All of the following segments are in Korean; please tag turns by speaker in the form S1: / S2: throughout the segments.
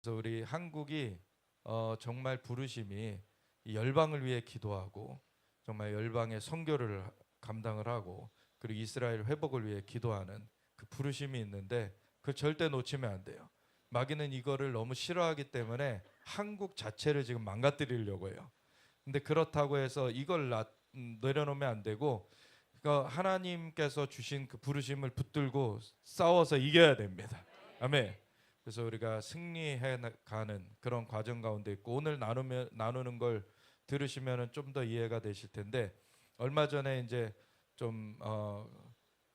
S1: 그래서 우리 한국이 정말 부르심이 이 열방을 위해 기도하고 정말 열방의 선교를 감당을 하고 그리고 이스라엘 회복을 위해 기도하는 그 부르심이 있는데 그 절대 놓치면 안 돼요. 마귀는 이거를 너무 싫어하기 때문에 한국 자체를 지금 망가뜨리려고 해요. 근데 그렇다고 해서 이걸 내려놓으면 안 되고 그러니까 하나님께서 주신 그 부르심을 붙들고 싸워서 이겨야 됩니다. 아멘. 그래서 우리가 승리해 가는 그런 과정 가운데 있고 오늘 나누는 걸 들으시면은 좀 더 이해가 되실 텐데 얼마 전에 이제 좀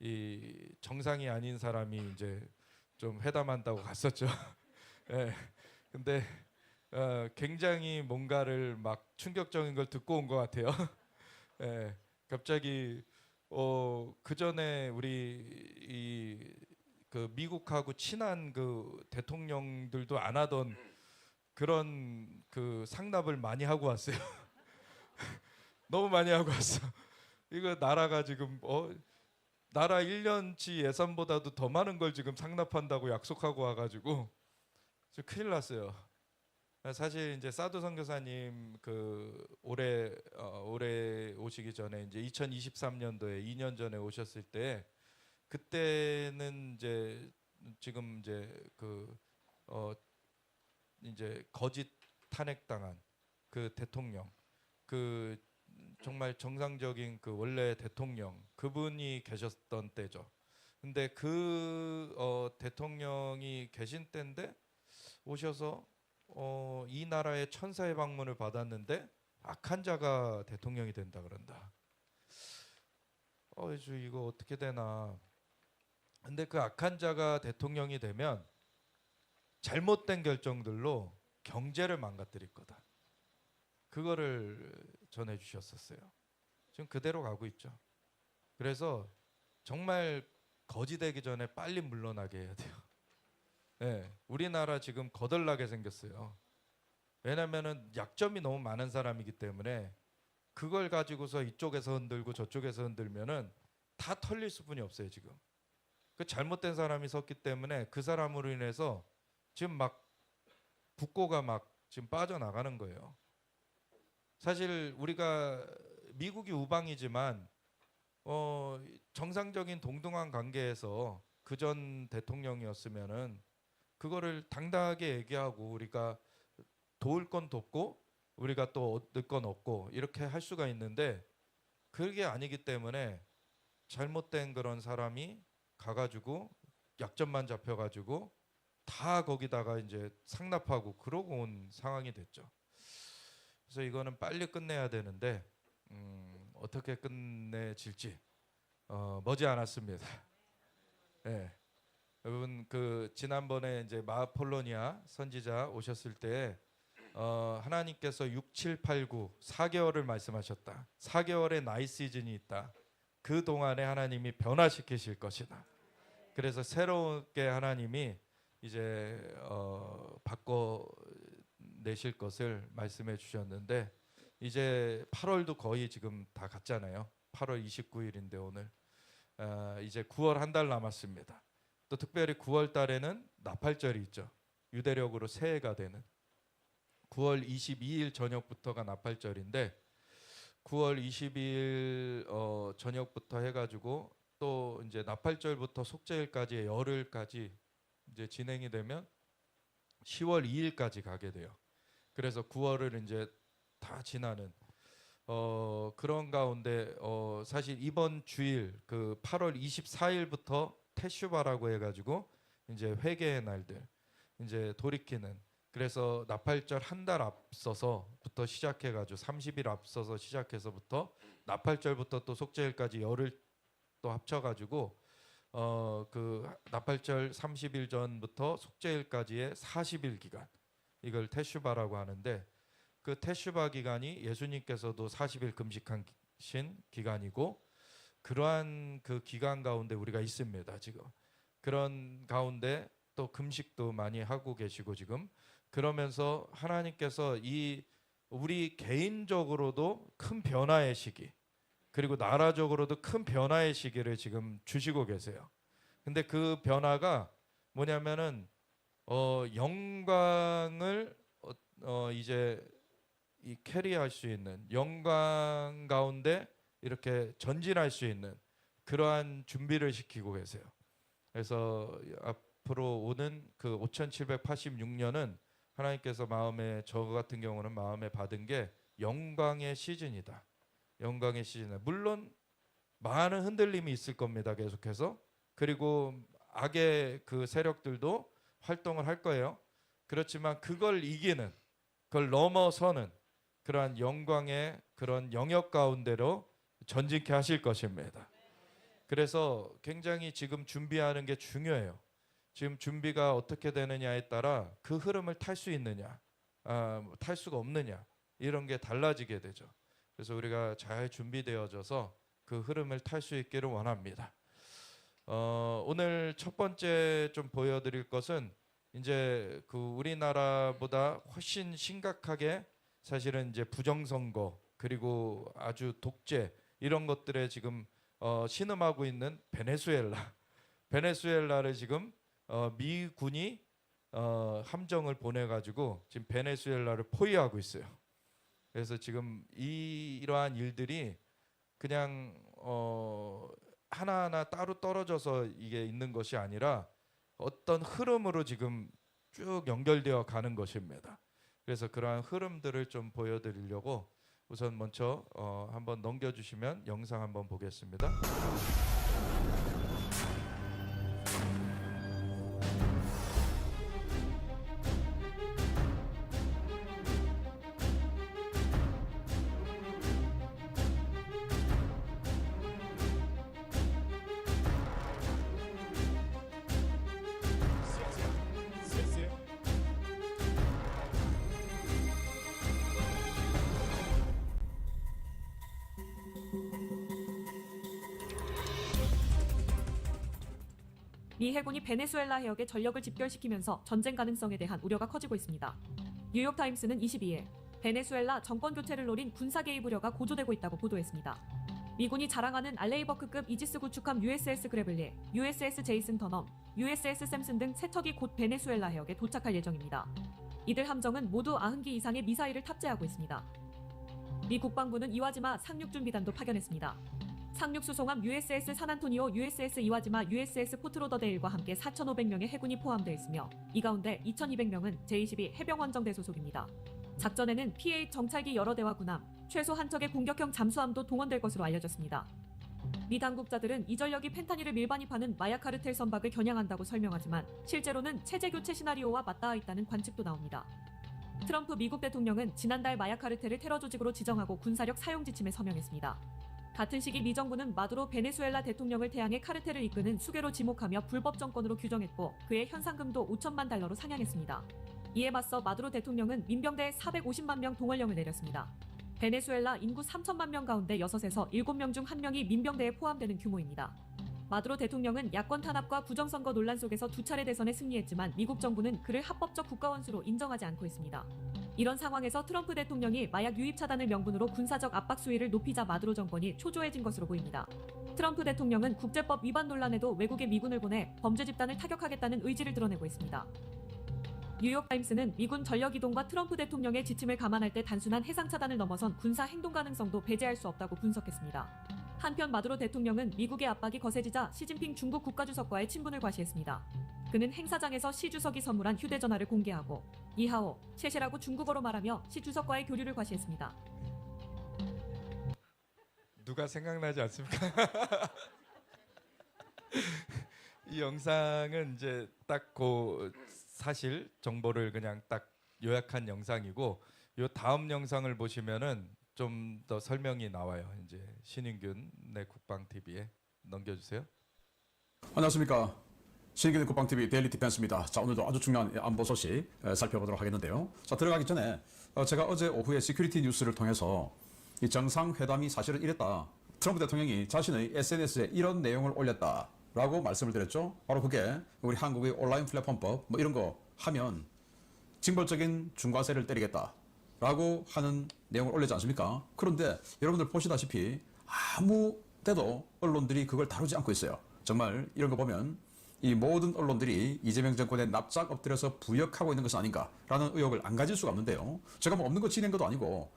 S1: 이 정상이 아닌 사람이 이제 좀 회담한다고 갔었죠. 예. 근데 굉장히 뭔가를 막 충격적인 걸 듣고 온 것 같아요. 예. 갑자기 그 전에 우리 그 미국하고 친한 그 대통령들도 안 하던 그런 그 상납을 많이 하고 왔어요. 너무 많이 하고 왔어. 이거 나라가 지금 나라 1년치 예산보다도 더 많은 걸 지금 상납한다고 약속하고 와가지고 좀 큰일 났어요. 사실 이제 사도 선교사님 그 올해 오시기 전에 이제 2023년도에 2년 전에 오셨을 때 그때는 이제 지금 이제 이제 거짓 탄핵당한 그 대통령 그 정말 정상적인 그 원래 대통령 그분이 계셨던 때죠. 근데 그 대통령이 계신 때인데 오셔서 이 나라의 천사의 방문을 받았는데 악한 자가 대통령이 된다 그런다. 이거 어떻게 되나. 근데 그 악한 자가 대통령이 되면 잘못된 결정들로 경제를 망가뜨릴 거다. 그거를 전해 주셨었어요. 지금 그대로 가고 있죠. 그래서 정말 거지되기 전에 빨리 물러나게 해야 돼요. 네, 우리나라 지금 거덜나게 생겼어요. 왜냐면은 약점이 너무 많은 사람이기 때문에 그걸 가지고서 이쪽에서 흔들고 저쪽에서 흔들면은 다 털릴 수뿐이 없어요 지금. 그 잘못된 사람이 섰기 때문에 그 사람으로 인해서 지금 막 국고가 막 지금 빠져나가는 거예요. 사실 우리가 미국이 우방이지만 정상적인 동등한 관계에서 그 전 대통령이었으면은 그거를 당당하게 얘기하고 우리가 도울 건 돕고 우리가 또 얻을 건 얻고 이렇게 할 수가 있는데 그게 아니기 때문에 잘못된 그런 사람이 가가지고 약점만 잡혀가지고 다 거기다가 이제 상납하고 그러고 온 상황이 됐죠. 그래서 이거는 빨리 끝내야 되는데 어떻게 끝내질지 머지않았습니다. 네. 여러분 그 지난번에 이제 마폴로니아 선지자 오셨을 때 하나님께서 6, 7, 8, 9 4개월을 말씀하셨다. 4개월의 나이 시즌이 있다. 그 동안에 하나님이 변화시키실 것이다. 그래서 새롭게 하나님이 이제 바꿔 내실 것을 말씀해 주셨는데 이제 8월도 거의 지금 다 갔잖아요. 8월 29일인데 오늘 이제 9월 한 달 남았습니다. 또 특별히 9월 달에는 나팔절이 있죠. 유대력으로 새해가 되는 9월 22일 저녁부터가 나팔절인데 9월 22일 저녁부터 해가지고 또 이제 나팔절부터 속죄일까지의 열흘까지 이제 진행이 되면 10월 2일까지 가게 돼요. 그래서 9월을 이제 다 지나는 그런 가운데 사실 이번 주일 그 8월 24일부터 테슈바라고 해가지고 이제 회개의 날들 이제 돌이키는 그래서 나팔절 한 달 앞서서부터 시작해가지고 30일 앞서서 시작해서부터 나팔절부터 또 속죄일까지 열흘 또 합쳐가지고 그 나팔절 30일 전부터 속죄일까지의 40일 기간 이걸 테슈바라고 하는데 그 테슈바 기간이 예수님께서도 40일 금식하신 기간이고 그러한 그 기간 가운데 우리가 있습니다. 지금 그런 가운데 또 금식도 많이 하고 계시고 지금 그러면서 하나님께서 이 우리 개인적으로도 큰 변화의 시기 그리고 나라적으로도 큰 변화의 시기를 지금 주시고 계세요. 근데 그 변화가 뭐냐면은 영광을 이제 이 캐리할 수 있는 영광 가운데 이렇게 전진할 수 있는 그러한 준비를 시키고 계세요. 그래서 앞으로 오는 그 5786년은 하나님께서 마음에, 저 같은 경우는 마음에 받은 게 영광의 시즌이다. 영광의 시즌. 물론 많은 흔들림이 있을 겁니다. 계속해서. 그리고 악의 그 세력들도 활동을 할 거예요. 그렇지만 그걸 이기는, 그걸 넘어서는 그러한 영광의 그런 영역 가운데로 전진케 하실 것입니다. 그래서 굉장히 지금 준비하는 게 중요해요. 지금 준비가 어떻게 되느냐에 따라 그 흐름을 탈 수 있느냐, 탈 수가 없느냐, 이런 게 달라지게 되죠. 그래서 우리가 잘 준비되어져서 그 흐름을 탈 수 있기를 원합니다. 오늘 첫 번째 좀 보여드릴 것은 이제 그 우리나라보다 훨씬 심각하게 사실은 이제 부정선거 그리고 아주 독재 이런 것들에 지금 신음하고 있는 베네수엘라를 지금 미군이 함정을 보내가지고 지금 베네수엘라를 포위하고 있어요. 그래서 지금 이러한 일들이 그냥 하나하나 따로 떨어져서 이게 있는 것이 아니라 어떤 흐름으로 지금 쭉 연결되어 가는 것입니다. 그래서 그러한 흐름들을 좀 보여드리려고 우선 먼저 한번 넘겨주시면 영상 한번 보겠습니다.
S2: 미 해군이 베네수엘라 해역에 전력을 집결시키면서 전쟁 가능성에 대한 우려가 커지고 있습니다. 뉴욕타임스는 22일 베네수엘라 정권 교체를 노린 군사 개입 우려가 고조되고 있다고 보도했습니다. 미군이 자랑하는 알레이버크급 이지스 구축함 USS 그래블리, USS 제이슨 더넘, USS 샘슨 등 세 척이 곧 베네수엘라 해역에 도착할 예정입니다. 이들 함정은 모두 90기 이상의 미사일을 탑재하고 있습니다. 미 국방부는 이와지마 상륙준비단도 파견했습니다. 상륙 수송함 USS 산안토니오, USS 이와지마, USS 포트로더데일과 함께 4,500명의 해군이 포함되어 있으며 이 가운데 2,200명은 제22 해병원정대 소속입니다. 작전에는 P-8 정찰기 여러 대와 군함, 최소 한 척의 공격형 잠수함도 동원될 것으로 알려졌습니다. 미 당국자들은 이 전력이 펜타닐을 밀반입하는 마약 카르텔 선박을 겨냥한다고 설명하지만 실제로는 체제 교체 시나리오와 맞닿아 있다는 관측도 나옵니다. 트럼프 미국 대통령은 지난달 마약 카르텔을 테러 조직으로 지정하고 군사력 사용 지침에 서명했습니다. 같은 시기 미 정부는 마두로 베네수엘라 대통령을 태양해 카르텔을 이끄는 수괴로 지목하며 불법 정권으로 규정했고 그의 현상금도 5천만 달러로 상향했습니다. 이에 맞서 마두로 대통령은 민병대에 450만 명 동원령을 내렸습니다. 베네수엘라 인구 3천만 명 가운데 6에서 7명 중 1명이 민병대에 포함되는 규모입니다. 마두로 대통령은 야권 탄압과 부정선거 논란 속에서 2차례 대선에 승리했지만 미국 정부는 그를 합법적 국가원수로 인정하지 않고 있습니다. 이런 상황에서 트럼프 대통령이 마약 유입 차단을 명분으로 군사적 압박 수위를 높이자 마두로 정권이 초조해진 것으로 보입니다. 트럼프 대통령은 국제법 위반 논란에도 외국에 미군을 보내 범죄 집단을 타격하겠다는 의지를 드러내고 있습니다. 뉴욕타임스는 미군 전력 이동과 트럼프 대통령의 지침을 감안할 때 단순한 해상 차단을 넘어선 군사 행동 가능성도 배제할 수 없다고 분석했습니다. 한편 마두로 대통령은 미국의 압박이 거세지자 시진핑 중국 국가주석과의 친분을 과시했습니다. 그는 행사장에서 시 주석이 선물한 휴대전화를 공개하고 이하오, 셰셰라고 중국어로 말하며 시 주석과의 교류를 과시했습니다.
S1: 누가 생각나지 않습니까? 이 영상은 이제 딱 그 사실 정보를 그냥 딱 요약한 영상이고 요 다음 영상을 보시면은 좀 더 설명이 나와요. 이제 신인균의 국방 TV에 넘겨주세요.
S3: 안녕하십니까. 신인균의 국방 TV 데일리 디펜스입니다. 자, 오늘도 아주 중요한 안보 소식 살펴보도록 하겠는데요. 자, 들어가기 전에 제가 어제 오후에 시큐리티 뉴스를 통해서 이 정상회담이 사실은 이랬다. 트럼프 대통령이 자신의 SNS에 이런 내용을 올렸다라고 말씀을 드렸죠. 바로 그게 우리 한국의 온라인 플랫폼법 뭐 이런 거 하면 징벌적인 중과세를 때리겠다. 라고 하는 내용을 올리지 않습니까? 그런데 여러분들 보시다시피 아무 때도 언론들이 그걸 다루지 않고 있어요. 정말 이런 거 보면 이 모든 언론들이 이재명 정권에 납작 엎드려서 부역하고 있는 것은 아닌가라는 의혹을 안 가질 수가 없는데요. 제가 뭐 없는 거 지낸 것도 아니고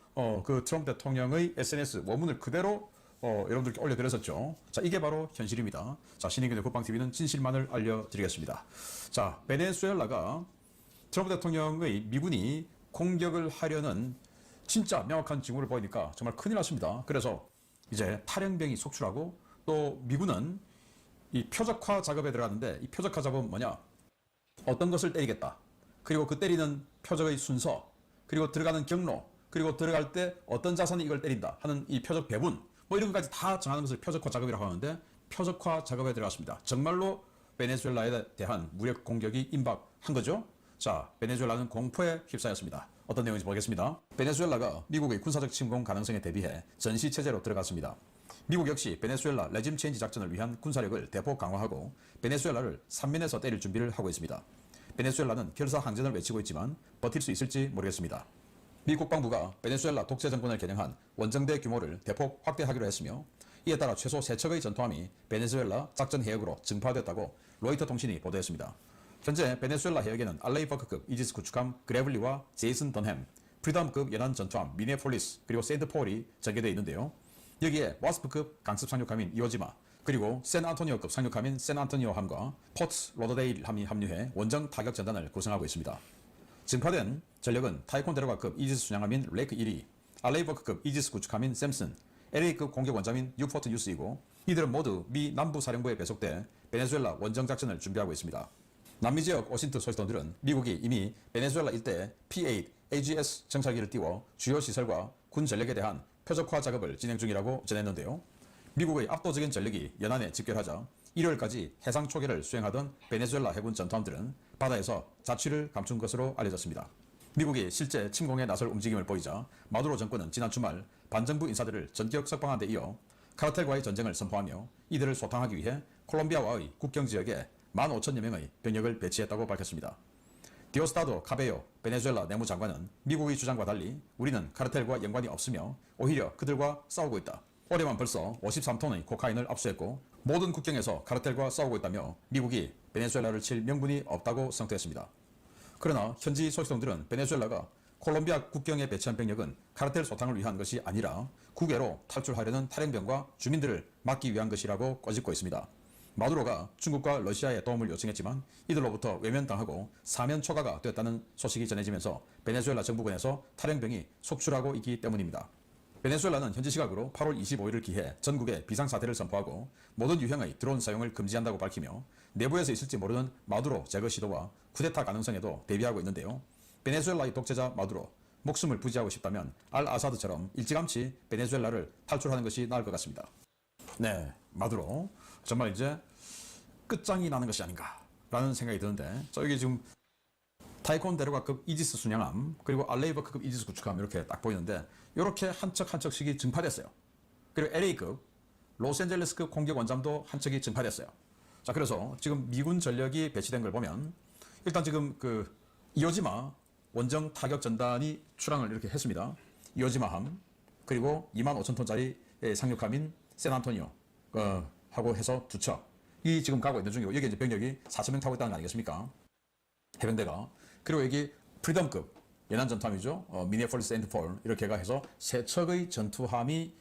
S3: 그 트럼프 대통령의 SNS 원문을 그대로 여러분들께 올려드렸었죠. 자, 이게 바로 현실입니다. 자, 신인균의 국방TV는 진실만을 알려드리겠습니다. 자, 베네수엘라가 트럼프 대통령의 미군이 공격을 하려는 진짜 명확한 징후를 보이니까 정말 큰일 났습니다. 그래서 이제 탈영병이 속출하고 또 미군은 이 표적화 작업에 들어가는데 이 표적화 작업은 뭐냐? 어떤 것을 때리겠다. 그리고 그 때리는 표적의 순서, 그리고 들어가는 경로, 그리고 들어갈 때 어떤 자산이 이걸 때린다 하는 이 표적 배분, 뭐 이런 것까지 다 정하는 것을 표적화 작업이라고 하는데 표적화 작업에 들어갔습니다. 정말로 베네수엘라에 대한 무력 공격이 임박한 거죠. 자, 베네수엘라는 공포에 휩싸였습니다. 어떤 내용인지 보겠습니다. 베네수엘라가 미국의 군사적 침공 가능성에 대비해 전시 체제로 들어갔습니다. 미국 역시 베네수엘라 레짐 체인지 작전을 위한 군사력을 대폭 강화하고 베네수엘라를 삼면에서 때릴 준비를 하고 있습니다. 베네수엘라는 결사항전을 외치고 있지만 버틸 수 있을지 모르겠습니다. 미 국방부가 베네수엘라 독재 정권을 겨냥한 원정대 규모를 대폭 확대하기로 했으며 이에 따라 최소 3척의 전투함이 베네수엘라 작전 해역으로 증파됐다고 로이터 통신이 보도했습니다. 현재 베네수엘라 해역에는 알레이 버크급 이지스 구축함 그래블리와 제이슨 던햄, 프리덤급 연안 전투함 미네폴리스 그리고 세인트폴이 전개되어 있는데요. 여기에 와스프급 강습 상륙함인 이오지마 그리고 샌안토니오급 상륙함인 샌안토니오함과 포트 로더데일 함이 합류해 원정 타격 전단을 구성하고 있습니다. 증파된 전력은 타이콘데로가급 이지스 순양함인 레이크 1위, 알레이버크급 이지스 구축함인 샘슨, LA급 공격 원잠인 뉴포트 뉴스이고 이들은 모두 미 남부 사령부에 배속돼 베네수엘라 원정 작전을 준비하고 있습니다. 남미 지역 오신트 소식통들은 미국이 이미 베네수엘라 일대에 P-8 AGS 정찰기를 띄워 주요 시설과 군 전력에 대한 표적화 작업을 진행 중이라고 전했는데요. 미국의 압도적인 전력이 연안에 집결하자 일요일까지 해상 초계를 수행하던 베네수엘라 해군 전투함들은 바다에서 자취를 감춘 것으로 알려졌습니다. 미국이 실제 침공에 나설 움직임을 보이자 마두로 정권은 지난 주말 반정부 인사들을 전격 석방한 데 이어 카르텔과의 전쟁을 선포하며 이들을 소탕하기 위해 콜롬비아와의 국경 지역에 15,000여 명의 병력을 배치했다고 밝혔습니다. 디오스타도 카베요 베네수엘라 내무장관은 미국의 주장과 달리 우리는 카르텔과 연관이 없으며 오히려 그들과 싸우고 있다. 올해만 벌써 53톤의 코카인을 압수했고 모든 국경에서 카르텔과 싸우고 있다며 미국이 베네수엘라를 칠 명분이 없다고 성토했습니다. 그러나 현지 소식통들은 베네수엘라가 콜롬비아 국경에 배치한 병력은 카르텔 소탕을 위한 것이 아니라 국외로 탈출하려는 탈영병과 주민들을 막기 위한 것이라고 꼬집고 있습니다. 마두로가 중국과 러시아의 도움을 요청했지만 이들로부터 외면당하고 사면 초과가 됐다는 소식이 전해지면서 베네수엘라 정부군에서 탈영병이 속출하고 있기 때문입니다. 베네수엘라는 현지 시각으로 8월 25일을 기해 전국에 비상사태를 선포하고 모든 유형의 드론 사용을 금지한다고 밝히며 내부에서 있을지 모르는 마두로 제거 시도와 쿠데타 가능성에도 대비하고 있는데요. 베네수엘라의 독재자 마두로, 목숨을 부지하고 싶다면 알 아사드처럼 일찌감치 베네수엘라를 탈출하는 것이 나을 것 같습니다. 네, 마두로 정말 이제 끝장이 나는 것이 아닌가라는 생각이 드는데 여기 지금 타이콘데로가급 이지스 순양함 그리고 알레이버크급 이지스 구축함 이렇게 딱 보이는데 이렇게 한 척 한 척씩이 증파됐어요. 그리고 LA급 로스앤젤레스급 공격 원잠도 한 척이 증파됐어요. 자, 그래서 지금 미군 전력이 배치된 걸 보면 일단 지금 그 이오지마 원정 타격 전단이 출항을 이렇게 했습니다. 이오지마함 그리고 25,000톤짜리 상륙함인 샌안토니오 하고 해서 두 척이 지금 가고 있는 중이고 여기 이제 병력이 4,000명 타고 있다는 거 아니겠습니까? 해병대가. 그리고 여기 프리덤급 연안 전투함이죠. 미네폴리스 앤드폴 이렇게 해서 세 척의 전투함이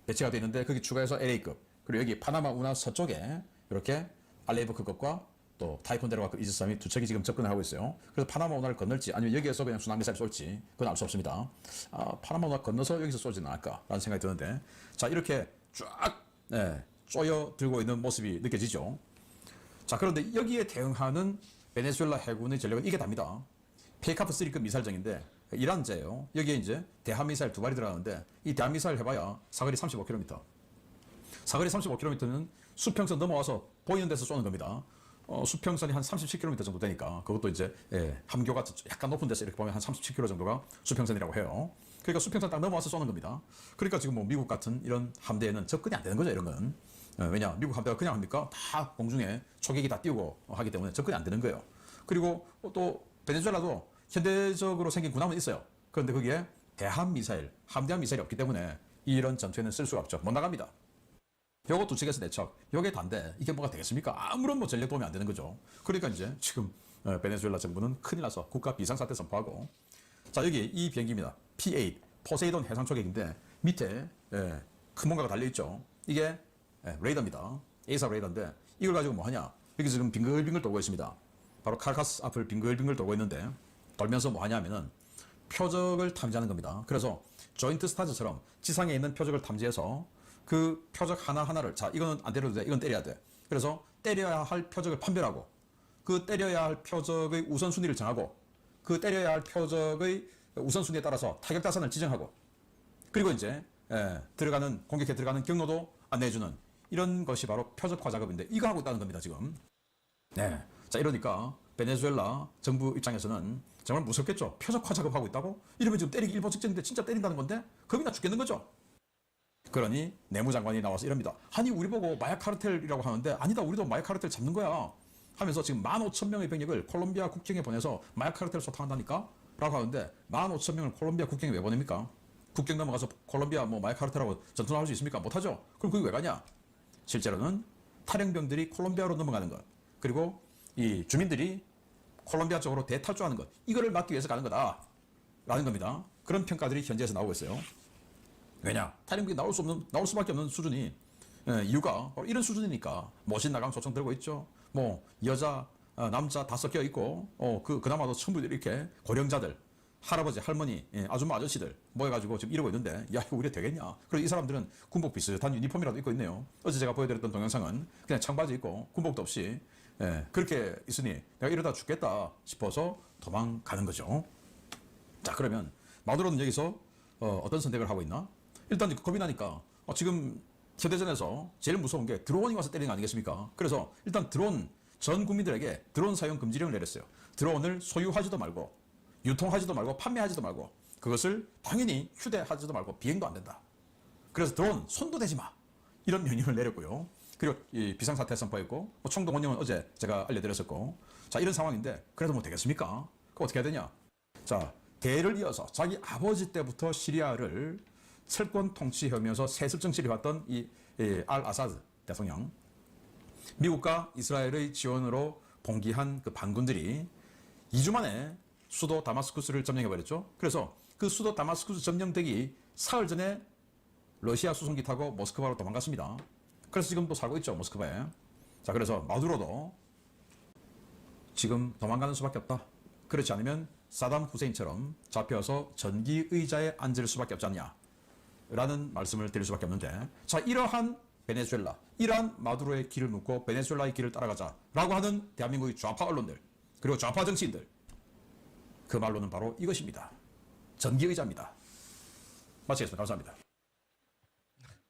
S3: 배치가 되어 있는데 거기 추가해서 LA급 그리고 여기 파나마 운하 서쪽에 이렇게 알레이버크급과 또 타이콘데로가급 이지스함이 두 척이 지금 접근을 하고 있어요. 그래서 파나마 운하를 건널지 아니면 여기에서 그냥 순항미사일 쏠지 그건 알 수 없습니다. 파나마 운하 건너서 여기서 쏘지는 않을까라는 생각이 드는데 자 이렇게 쫙 쪼여 들고 있는 모습이 느껴지죠. 자 그런데 여기에 대응하는 베네수엘라 해군의 전력은 이게 답니다. 페이카프 3급 미사일정인데 이란제예요. 여기에 이제 대한미사일 두 발이 들어가는데 이 대한미사일 해봐야 사거리 35km. 사거리 35km는 수평선 넘어와서 보이는 데서 쏘는 겁니다. 수평선이 한 37km 정도 되니까 그것도 이제 함교가 약간 높은 데서 이렇게 보면 한 37km 정도가 수평선이라고 해요. 그러니까 수평선 딱 넘어와서 쏘는 겁니다. 그러니까 지금 뭐 미국 같은 이런 함대에는 접근이 안 되는 거죠, 이런 건. 왜냐, 미국 함대가 그냥 합니까? 다 공중에 초계기 다 띄우고 하기 때문에 접근이 안 되는 거예요. 그리고 또 베네수엘라도 현대적으로 생긴 군함은 있어요. 그런데 거기에 대한 미사일, 함대한 미사일이 없기 때문에 이런 전투에는 쓸 수가 없죠. 못 나갑니다. 요거 두 측에서 내척, 요게 단데 이게 뭐가 되겠습니까? 아무런 뭐 전략 도움이 안 되는 거죠. 그러니까 이제 지금 베네수엘라 정부는 큰일 나서 국가 비상사태 선포하고, 자 여기 이 비행기입니다. P8 포세이돈 해상 초계기인데 밑에 큰 뭔가가 달려 있죠. 이게 레이더입니다. A사 레이더인데 이걸 가지고 뭐 하냐? 여기 지금 빙글빙글 돌고 있습니다. 바로 카카스 앞을 빙글빙글 돌고 있는데 돌면서 뭐 하냐면은 표적을 탐지하는 겁니다. 그래서 조인트 스타즈처럼 지상에 있는 표적을 탐지해서 그 표적 하나하나를, 자 이거는 안 때려도 돼, 이건 때려야 돼. 그래서 때려야 할 표적을 판별하고, 그 때려야 할 표적의 우선순위를 정하고, 그 때려야 할 표적의 우선순위에 따라서 타격 자산을 지정하고, 그리고 이제 들어가는 공격에 들어가는 경로도 안내해주는 이런 것이 바로 표적화 작업인데, 이거 하고 있다는 겁니다 지금. 네. 자 이러니까 베네수엘라 정부 입장에서는 정말 무섭겠죠. 표적화 작업하고 있다고? 이러면 지금 때리기 일보 직전인데 진짜 때린다는 건데 겁이 나 죽겠는 거죠. 그러니 내무장관이 나와서 이럽니다. 아니 우리 보고 마약 카르텔이라고 하는데, 아니다 우리도 마약 카르텔 잡는 거야 하면서 지금 15,000명의 병력을 콜롬비아 국경에 보내서 마약 카르텔을 소탕한다니까? 라고 하는데 15,000명을 콜롬비아 국경에 왜 보냅니까? 국경 넘어가서 콜롬비아 뭐 마약 카르텔하고 전투를 할 수 있습니까? 못하죠. 그럼 거기 왜 가냐? 실제로는 탈영병들이 콜롬비아로 넘어가는 것, 그리고 이 주민들이 콜롬비아 쪽으로 대탈주하는 것, 이거를 막기 위해서 가는 거다 라는 겁니다. 그런 평가들이 현지에서 나오고 있어요. 왜냐? 탈영병이 나올 수밖에 없는 수준이, 이유가 바로 이런 수준이니까. 모신 나강 소총 들고 있죠. 뭐 여자 남자 다 섞여 있고, 그나마도 전부 이렇게 고령자들, 할아버지 할머니 아줌마 아저씨들 모여가지고 지금 이러고 있는데, 야 이거 우리 되겠냐? 그리고 이 사람들은 군복 비슷한 유니폼이라도 입고 있네요. 어제 제가 보여드렸던 동영상은 그냥 청바지 입고 군복도 없이 그렇게 있으니 내가 이러다 죽겠다 싶어서 도망가는 거죠. 자 그러면 마두로는 여기서 어떤 선택을 하고 있나? 일단 겁이 나니까 지금 현대전에서 제일 무서운 게 드론이 와서 때리는 거 아니겠습니까? 그래서 일단 드론, 전 국민들에게 드론 사용 금지령을 내렸어요. 드론을 소유하지도 말고 유통하지도 말고 판매하지도 말고, 그것을 당연히 휴대하지도 말고 비행도 안 된다. 그래서 드론 손도 대지 마, 이런 명령을 내렸고요. 그리고 이 비상사태 선포했고, 총동 원령은 어제 제가 알려드렸었고, 자 이런 상황인데 그래도 뭐 되겠습니까? 그거 어떻게 해야 되냐? 자 대를 이어서 자기 아버지 때부터 시리아를 철권 통치하면서 세습 정치를 해왔던 이 알 아사드 대통령, 미국과 이스라엘의 지원으로 봉기한 그 반군들이 2주 만에 수도 다마스쿠스를 점령해버렸죠. 그래서 그 수도 다마스쿠스 점령되기 사흘 전에 러시아 수송기 타고 모스크바로 도망갔습니다. 그래서 지금 또 살고 있죠, 모스크바에. 자 그래서 마두로도 지금 도망가는 수밖에 없다. 그렇지 않으면 사담 후세인처럼 잡혀서 전기 의자에 앉을 수밖에 없지 않냐 라는 말씀을 드릴 수밖에 없는데, 자 이러한 베네수엘라, 이러한 마두로의 길을 묻고 베네수엘라의 길을 따라가자 라고 하는 대한민국의 좌파 언론들, 그리고 좌파 정치인들, 그 말로는 바로 이것입니다. 전기 의자입니다. 마치겠습니다. 감사합니다.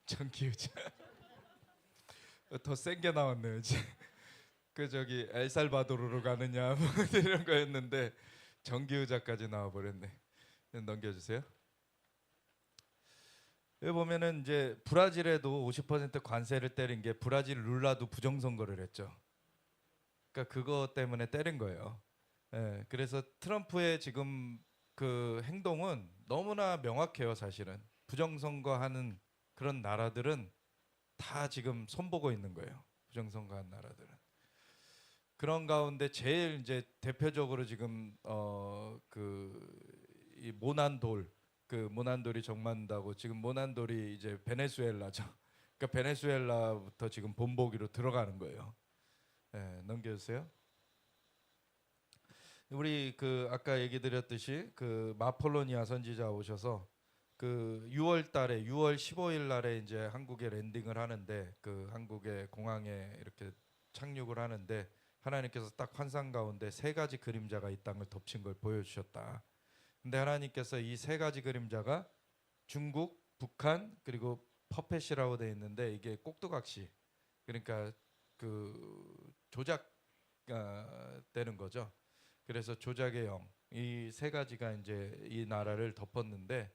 S1: 전기의자. 더 센 게 나왔네요 이제. 그 저기 엘살바도르로 가느냐 뭐 이런 거였는데 전기의자까지 나와버렸네. 넘겨주세요. 여기 보면은 이제 브라질에도 50% 관세를 때린 게 브라질 룰라도 부정선거를 했죠. 그러니까 그거 때문에 때린 거예요. 그래서 트럼프의 지금 그 행동은 너무나 명확해요. 사실은 부정선거하는 그런 나라들은 다 지금 손보고 있는 거예요. 부정선거한 나라들은. 그런 가운데 제일 이제 대표적으로 지금 이 모난돌, 그 모난돌이 정만다고, 지금 모난돌이 이제 베네수엘라죠. 그러니까 베네수엘라부터 지금 본보기로 들어가는 거예요. 넘겨주세요. 우리 그 아까 얘기 드렸듯이 그 마폴로니아 선지자 오셔서 그 6월 15일 날에 이제 한국에 랜딩을 하는데, 그 한국의 공항에 이렇게 착륙을 하는데 하나님께서 딱 환상 가운데 세 가지 그림자가 이 땅을 덮친 걸 보여주셨다. 근데 하나님께서 이 세 가지 그림자가 중국, 북한, 그리고 퍼펫이라고 되어 있는데, 이게 꼭두각시, 그러니까 그 조작 되는 거죠. 그래서 조작의 영, 이 세 가지가 이제 이 나라를 덮었는데,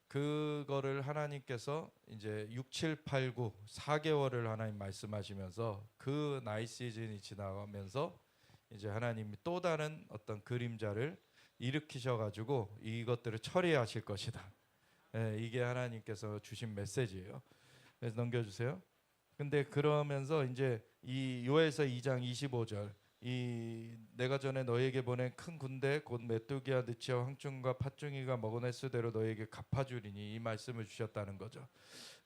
S1: 그거를 하나님께서 이제 6, 7, 8, 9 4개월을 하나님 말씀하시면서 그 나이 시즌이 지나가면서 이제 하나님이 또 다른 어떤 그림자를 일으키셔가지고 이것들을 처리하실 것이다. 이게 하나님께서 주신 메시지예요. 그래서 넘겨주세요. 근데 그러면서 이제 이 요엘서 2장 25절 이 내가 전에 너에게 보낸 큰 군대 곧 메뚜기와 느치와 황충과 팥중이가 먹어낼 수대로 너에게 갚아주리니 이 말씀을 주셨다는 거죠.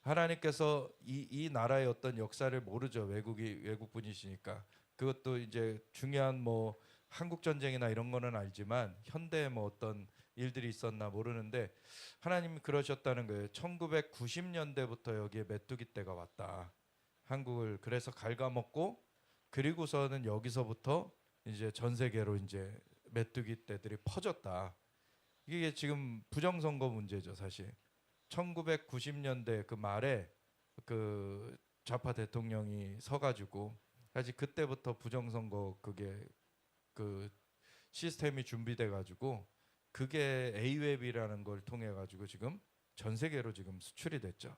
S1: 하나님께서 이 나라의 어떤 역사를 모르죠. 외국 분이시니까. 그것도 이제 중요한 뭐 한국 전쟁이나 이런 거는 알지만 현대에 뭐 어떤 일들이 있었나 모르는데 하나님이 그러셨다는 거예요. 1990년대부터 여기에 메뚜기 떼가 왔다. 한국을 그래서 갉아먹고 그리고서는 여기서부터 이제 전 세계로 이제 메뚜기 떼들이 퍼졌다. 이게 지금 부정선거 문제죠, 사실. 1990년대 그 말에 그 좌파 대통령이 서가지고 사실 그때부터 부정선거 그게 그 시스템이 준비돼 가지고 그게 A웹이라는 걸 통해 가지고 지금 전 세계로 지금 수출이 됐죠.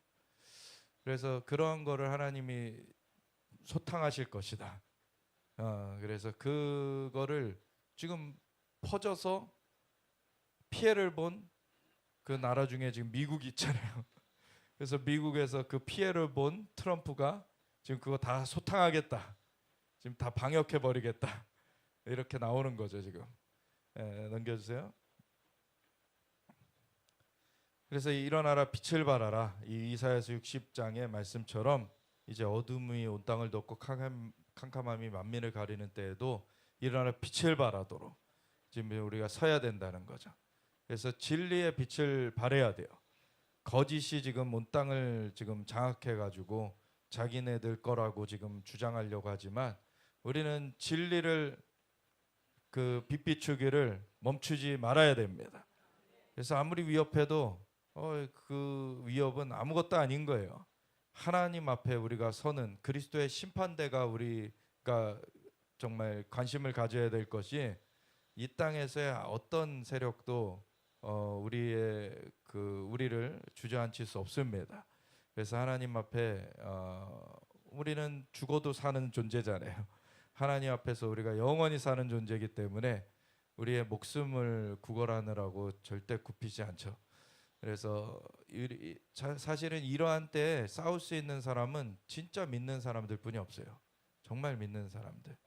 S1: 그래서 그런 거를 하나님이 소탕하실 것이다. 그래서 그거를 지금 퍼져서 피해를 본 그 나라 중에 지금 미국이 있잖아요. 그래서 미국에서 그 피해를 본 트럼프가 지금 그거 다 소탕하겠다. 지금 다 방역해 버리겠다. 이렇게 나오는 거죠 지금. 넘겨주세요. 그래서 일어나라 빛을 발하라. 이 이사야서 60장의 말씀처럼 이제 어둠이 온 땅을 덮고 캄캄함이 만민을 가리는 때에도 일어나라 빛을 발하도록 지금 우리가 서야 된다는 거죠. 그래서 진리의 빛을 발해야 돼요. 거짓이 지금 온 땅을 지금 장악해 가지고 자기네들 거라고 지금 주장하려고 하지만 우리는 진리를 그 빛 비추기를 멈추지 말아야 됩니다. 그래서 아무리 위협해도 그 위협은 아무것도 아닌 거예요. 하나님 앞에 우리가 서는 그리스도의 심판대가 우리가 정말 관심을 가져야 될 것이 이 땅에서의 어떤 세력도 우리를 주저앉힐 수 없습니다. 그래서 하나님 앞에 우리는 죽어도 사는 존재잖아요. 하나님 앞에서 우리가 영원히 사는 존재이기 때문에 우리의 목숨을 구걸하느라고 절대 굽히지 않죠. 그래서 사실은 이러한 때에 싸울 수 있는 사람은 진짜 믿는 사람들뿐이 없어요. 정말 믿는 사람들.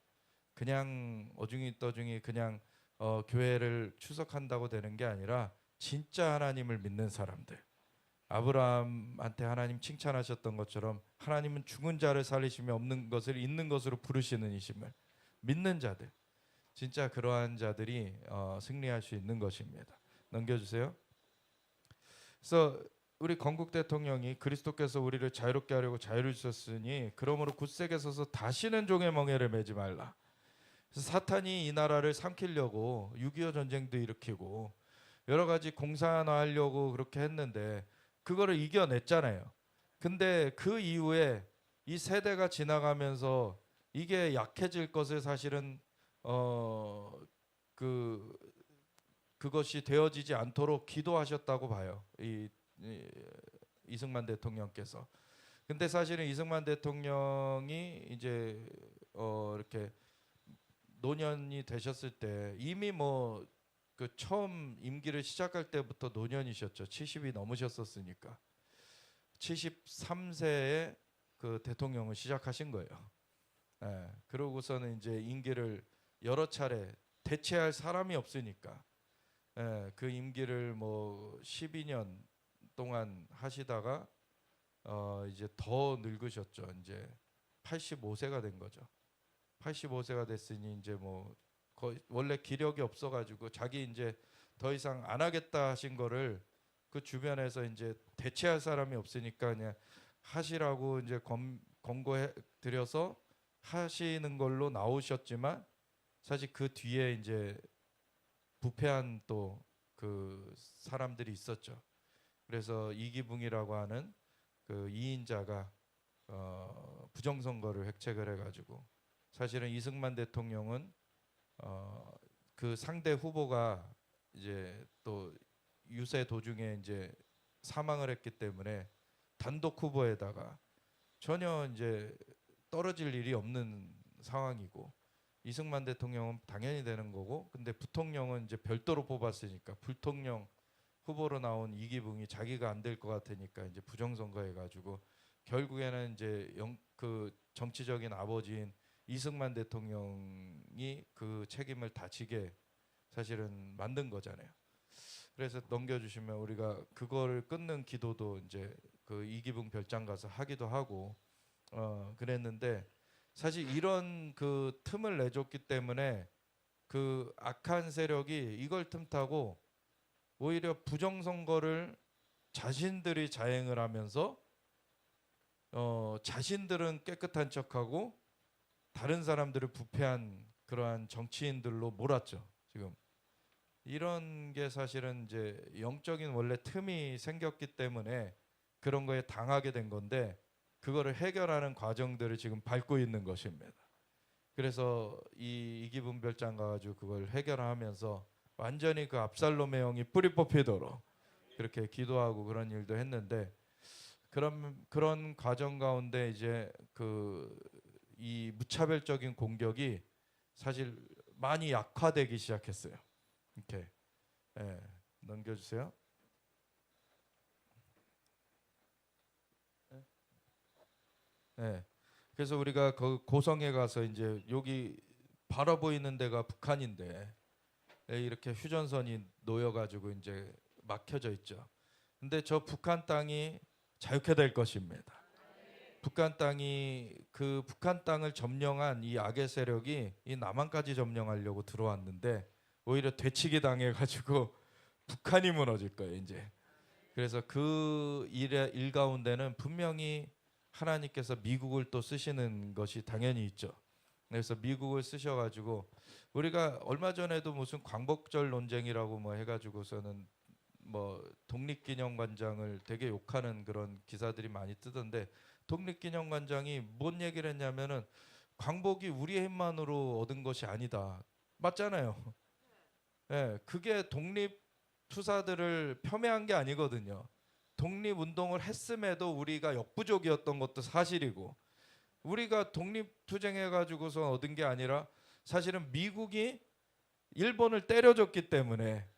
S1: 그냥 어중이 떠중이 그냥 교회를 추석한다고 되는 게 아니라 진짜 하나님을 믿는 사람들. 아브라함한테 하나님 칭찬하셨던 것처럼 하나님은 죽은 자를 살리시며 없는 것을 있는 것으로 부르시는 이심을 믿는 자들. 진짜 그러한 자들이 승리할 수 있는 것입니다. 넘겨주세요. 그래서 우리 건국 대통령이 그리스도께서 우리를 자유롭게 하려고 자유를 주셨으니 그러므로 굳세게 서서 다시는 종의 멍에를 매지 말라. 그래서 사탄이 이 나라를 삼키려고 6.25 전쟁도 일으키고 여러 가지 공산화하려고 그렇게 했는데 그거를 이겨냈잖아요. 근데 그 이후에 이 세대가 지나가면서 이게 약해질 것을 사실은 그것이 되어지지 않도록 기도하셨다고 봐요. 이승만 대통령께서. 근데 사실은 이승만 대통령이 이제 이렇게 노년이 되셨을 때 이미 뭐 그 처음 임기를 시작할 때부터 노년이셨죠. 70이 넘으셨었으니까. 73세에 그 대통령을 시작하신 거예요. 그러고서는 이제 임기를 여러 차례 대체할 사람이 없으니까 그 임기를 뭐 12년 동안 하시다가 이제 더 늙으셨죠. 이제 85세가 된 거죠. 85세가 됐으니 이제 뭐 거의 원래 기력이 없어가지고 자기 이제 더 이상 안 하겠다 하신 거를 그 주변에서 이제 대체할 사람이 없으니까 그냥 하시라고 이제 권고해 드려서 하시는 걸로 나오셨지만 사실 그 뒤에 이제 부패한 또 그 사람들이 있었죠. 그래서 이기붕이라고 하는 그 2인자가 부정선거를 획책을 해가지고 사실은 이승만 대통령은 그 상대 후보가 이제 또 유세 도중에 이제 사망을 했기 때문에 단독 후보에다가 전혀 이제 떨어질 일이 없는 상황이고 이승만 대통령은 당연히 되는 거고 근데 부통령은 이제 별도로 뽑았으니까 부통령 후보로 나온 이기붕이 자기가 안 될 것 같으니까 이제 부정선거 해가지고 결국에는 이제 그 정치적인 아버지인 이승만 대통령이 그 책임을 다 지게 사실은 만든 거잖아요. 그래서 넘겨주시면 우리가 그거를 끊는 기도도 이제 그 이기붕 별장 가서 하기도 하고 그랬는데 사실 이런 그 틈을 내줬기 때문에 그 악한 세력이 이걸 틈타고 오히려 부정선거를 자신들이 자행을 하면서 자신들은 깨끗한 척하고 다른 사람들을 부패한 그러한 정치인들로 몰았죠. 지금 이런 게 사실은 이제 영적인 원래 틈이 생겼기 때문에 그런 거에 당하게 된 건데 그거를 해결하는 과정들을 지금 밟고 있는 것입니다. 그래서 이 이기분별장 가가지고 그걸 해결하면서 완전히 그 압살롬의 영이 뿌리 뽑히도록 그렇게 기도하고 그런 일도 했는데 그런 과정 가운데 이제 그 이 무차별적인 공격이 사실 많이 약화되기 시작했어요. 이렇게 넘겨주세요. 그래서 우리가 그 고성에 가서 이제 여기 바로 보이는 데가 북한인데 이렇게 휴전선이 놓여가지고 이제 막혀져 있죠. 근데 저 북한 땅이 자유케 될 것입니다. 북한 땅이 그 북한 땅을 점령한 이 악의 세력이 이 남한까지 점령하려고 들어왔는데 오히려 되치기 당해가지고 북한이 무너질 거예요 이제. 그래서 그 일 가운데는 분명히 하나님께서 미국을 또 쓰시는 것이 당연히 있죠. 그래서 미국을 쓰셔가지고 우리가 얼마 전에도 무슨 광복절 논쟁이라고 뭐 해가지고서는 뭐 독립기념관장을 되게 욕하는 그런 기사들이 많이 뜨던데 독립기념관장이 뭔 얘기를 했냐면은 광복이 우리의 힘만으로 얻은 것이 아니다. 맞잖아요. 그게 독립투사들을 폄훼한 게 아니거든요. 독립운동을 했음에도 우리가 역부족이었던 것도 사실이고 우리가 독립투쟁해가지고서 얻은 게 아니라 사실은 미국이 일본을 때려줬기 때문에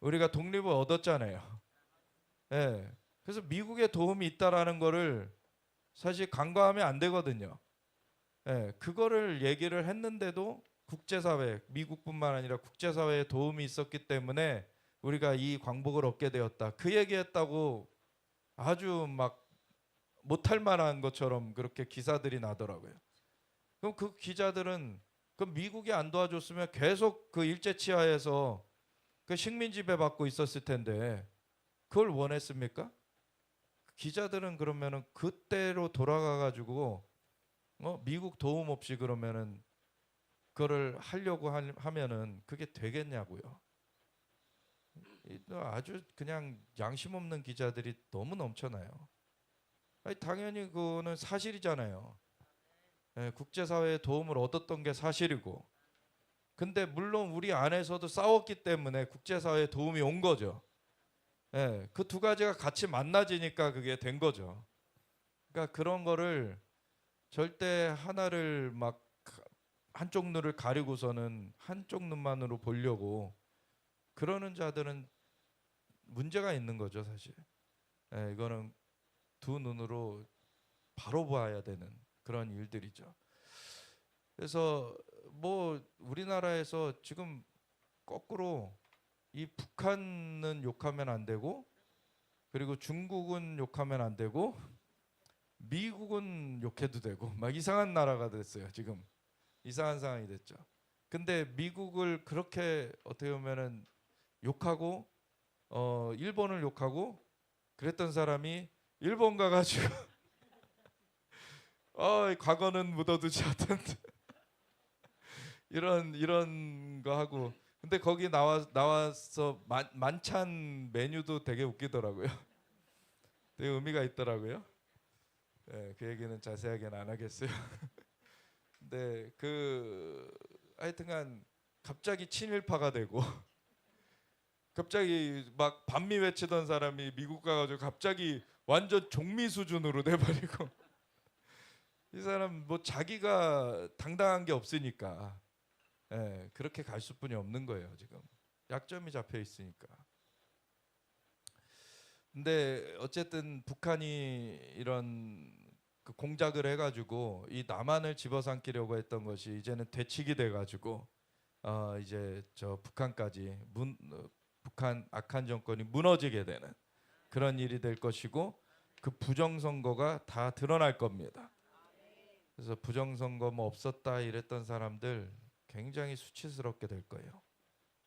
S1: 우리가 독립을 얻었잖아요. 그래서 미국의 도움이 있다라는 거를 사실 간과하면 안 되거든요. 그거를 얘기를 했는데도 국제사회, 미국뿐만 아니라 국제사회의 도움이 있었기 때문에 우리가 이 광복을 얻게 되었다. 그 얘기했다고 아주 막 못할 만한 것처럼 그렇게 기사들이 나더라고요. 그럼 그 기자들은 그 미국이 안 도와줬으면 계속 그 일제치하에서 그 식민 지배 받고 있었을 텐데 그걸 원했습니까? 기자들은 그러면은 그때로 돌아가 가지고 미국 도움 없이 그러면은 그거를 하려고 하면은 그게 되겠냐고요. 아주 그냥 양심 없는 기자들이 너무 넘쳐나요. 아니, 당연히 그거는 사실이잖아요. 국제사회의 도움을 얻었던 게 사실이고 근데 물론 우리 안에서도 싸웠기 때문에 국제사회의 도움이 온 거죠. 그 두 가지가 같이 만나지니까 그게 된 거죠. 그러니까 그런 거를 절대 하나를 막 한쪽 눈을 가리고서는 한쪽 눈만으로 보려고 그러는 자들은 문제가 있는 거죠, 사실. 이거는 두 눈으로 바로 봐야 되는 그런 일들이죠. 그래서 뭐 우리나라에서 지금 거꾸로 이 북한은 욕하면 안 되고 그리고 중국은 욕하면 안 되고 미국은 욕해도 되고 막 이상한 나라가 됐어요. 지금 이상한 상황이 됐죠. 근데 미국을 그렇게 어떻게 보면은 욕하고 일본을 욕하고 그랬던 사람이 일본 가가지고 과거는 묻어두지 않던데 이런 거 하고 근데 거기 나와서 만찬 메뉴도 되게 웃기더라고요. 되게 의미가 있더라고요. 그 얘기는 자세하게는 안 하겠어요. 근데 하여튼간 갑자기 친일파가 되고 갑자기 막 반미 외치던 사람이 미국 가가지고 갑자기 완전 종미 수준으로 돼버리고 이 사람 뭐 자기가 당당한 게 없으니까 그렇게 갈 수뿐이 없는 거예요. 지금 약점이 잡혀 있으니까. 근데 어쨌든 북한이 이런 그 공작을 해가지고 이 남한을 집어삼키려고 했던 것이 이제는 되치기 돼가지고 이제 저 북한까지 북한 악한 정권이 무너지게 되는 그런 일이 될 것이고 그 부정선거가 다 드러날 겁니다. 그래서 부정선거 뭐 없었다 이랬던 사람들 굉장히 수치스럽게 될 거예요.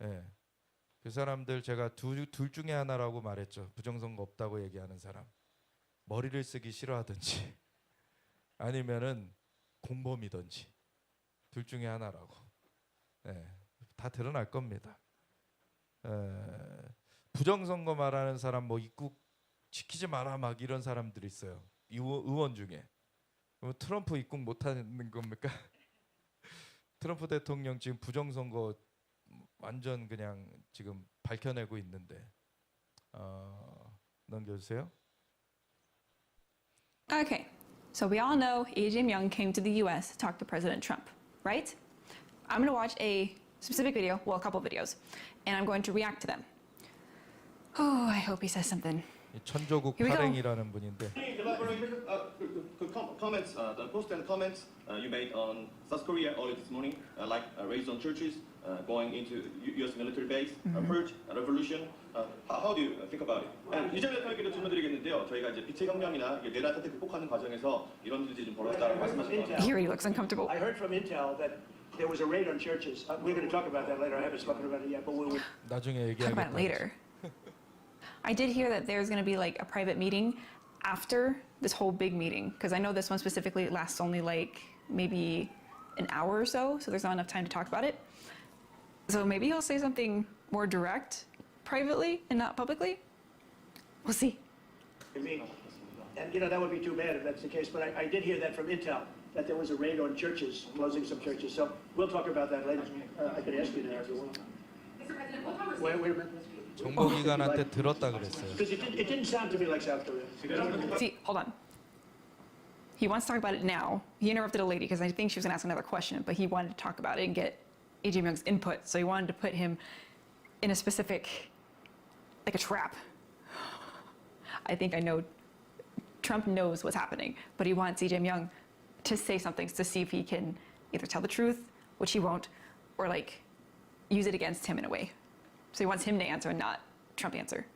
S1: 예. 그 사람들 제가 둘 중에 하나라고 말했죠. 부정선거 없다고 얘기하는 사람. 머리를 쓰기 싫어하든지 아니면은 공범이든지 둘 중에 하나라고. 예. 다 드러날 겁니다. 부정선거 말하는 사람 뭐 입국 시키지 마라 막 이런 사람들이 있어요. 의원 중에. 트럼프 입국 못하는 겁니까? 트럼프 대통령 지금 부정선거 완전 그냥 지금 밝혀내고 있는데 넘겨주세요.
S4: Okay, so we all know Lee Jae-myung came to the US to talk to President Trump, right? I'm going to watch a specific video, well, a couple videos, and I'm going to react to them. Oh, I hope he says something.
S1: 이 천조국
S4: Here we go.
S1: 발행이라는 분인데
S5: Comments, the post and comments you made on South Korea earlier this morning, like raids on churches, going into U.S. military base, purge, revolution. How do you think about it? 이전 대통령께도 질문드리겠는데요. 저희가 이제 빛의 혁명이나 내란 사태 극복하는 과정에서 이런 일들이 좀 벌어졌다고 말씀하신 것 같아요.
S4: Here he looks uncomfortable.
S6: I heard from Intel that there was a raid on churches. We're going to talk about that later. I haven't spoken about it yet, but we'll.
S1: 나중에
S4: Talk about
S1: 얘기하겠다.
S4: it later. I did hear that there's going to be like a private meeting after this whole big meeting, because I know this one specifically lasts only like maybe an hour or so, so there's not enough time to talk about it. So maybe he'll say something more direct privately and not publicly. We'll see.
S6: And you know that would be too bad if that's the case. But I did hear that from Intel that there was a raid on churches, closing some churches. So we'll talk about that later. I could ask you that if you want. Wait a minute.
S1: 정보기관한테 들었다 그랬어요.
S6: Because it didn't sound to me like South Korea.
S4: See, hold on. He wants to talk about it now. He interrupted a lady because I think she was going to ask another question, but he wanted to talk about it and get Lee Jae-myung's input. So he wanted to put him in a specific, like a trap. I think I know Trump knows what's happening, but he wants Lee Jae-myung to say something to see if he can either tell the truth, which he won't, or like use it against him in a way. So he wants him to answer and not Trump answer.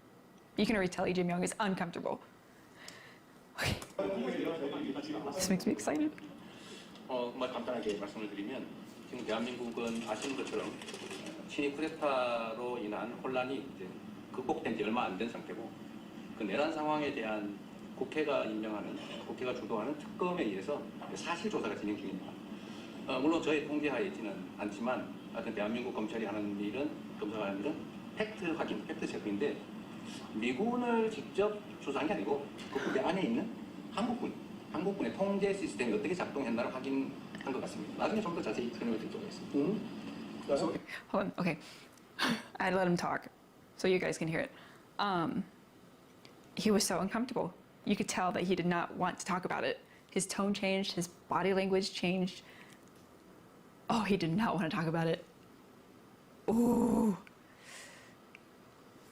S4: You can already tell Lee Jae-myung is uncomfortable. Okay. This makes me excited.
S7: 정말 간단하게 말씀을 드리면 지금 대한민국은 아시는 것처럼 친위 쿠데타로 인한 혼란이 이제 극복된 지 얼마 안 된 상태고 그 내란 상황에 대한 국회가 임명하는 국회가 주도하는 특검에 의해서 사실 조사가 진행 중입니다. 물론 저희 통제하에 있지는 않지만 하여튼 대한민국 검찰이 하는 일은 검사가 하는 일은 팩트 확인, 팩트 체크인데 미군을 직접 조사한 게 아니고 그 부대 안에 있는 한국군의 통제 시스템이 어떻게 작동했나를 확인한 것 같습니다. 나중에 좀 더 자세히 설명을 드리도록 하겠습니다.
S4: Hold on. Okay. I had to let him talk so you guys can hear it. He was so uncomfortable. You could tell that he did not want to talk about it. His tone changed, his body language changed. Oh, he did not want to talk about it. Ooh.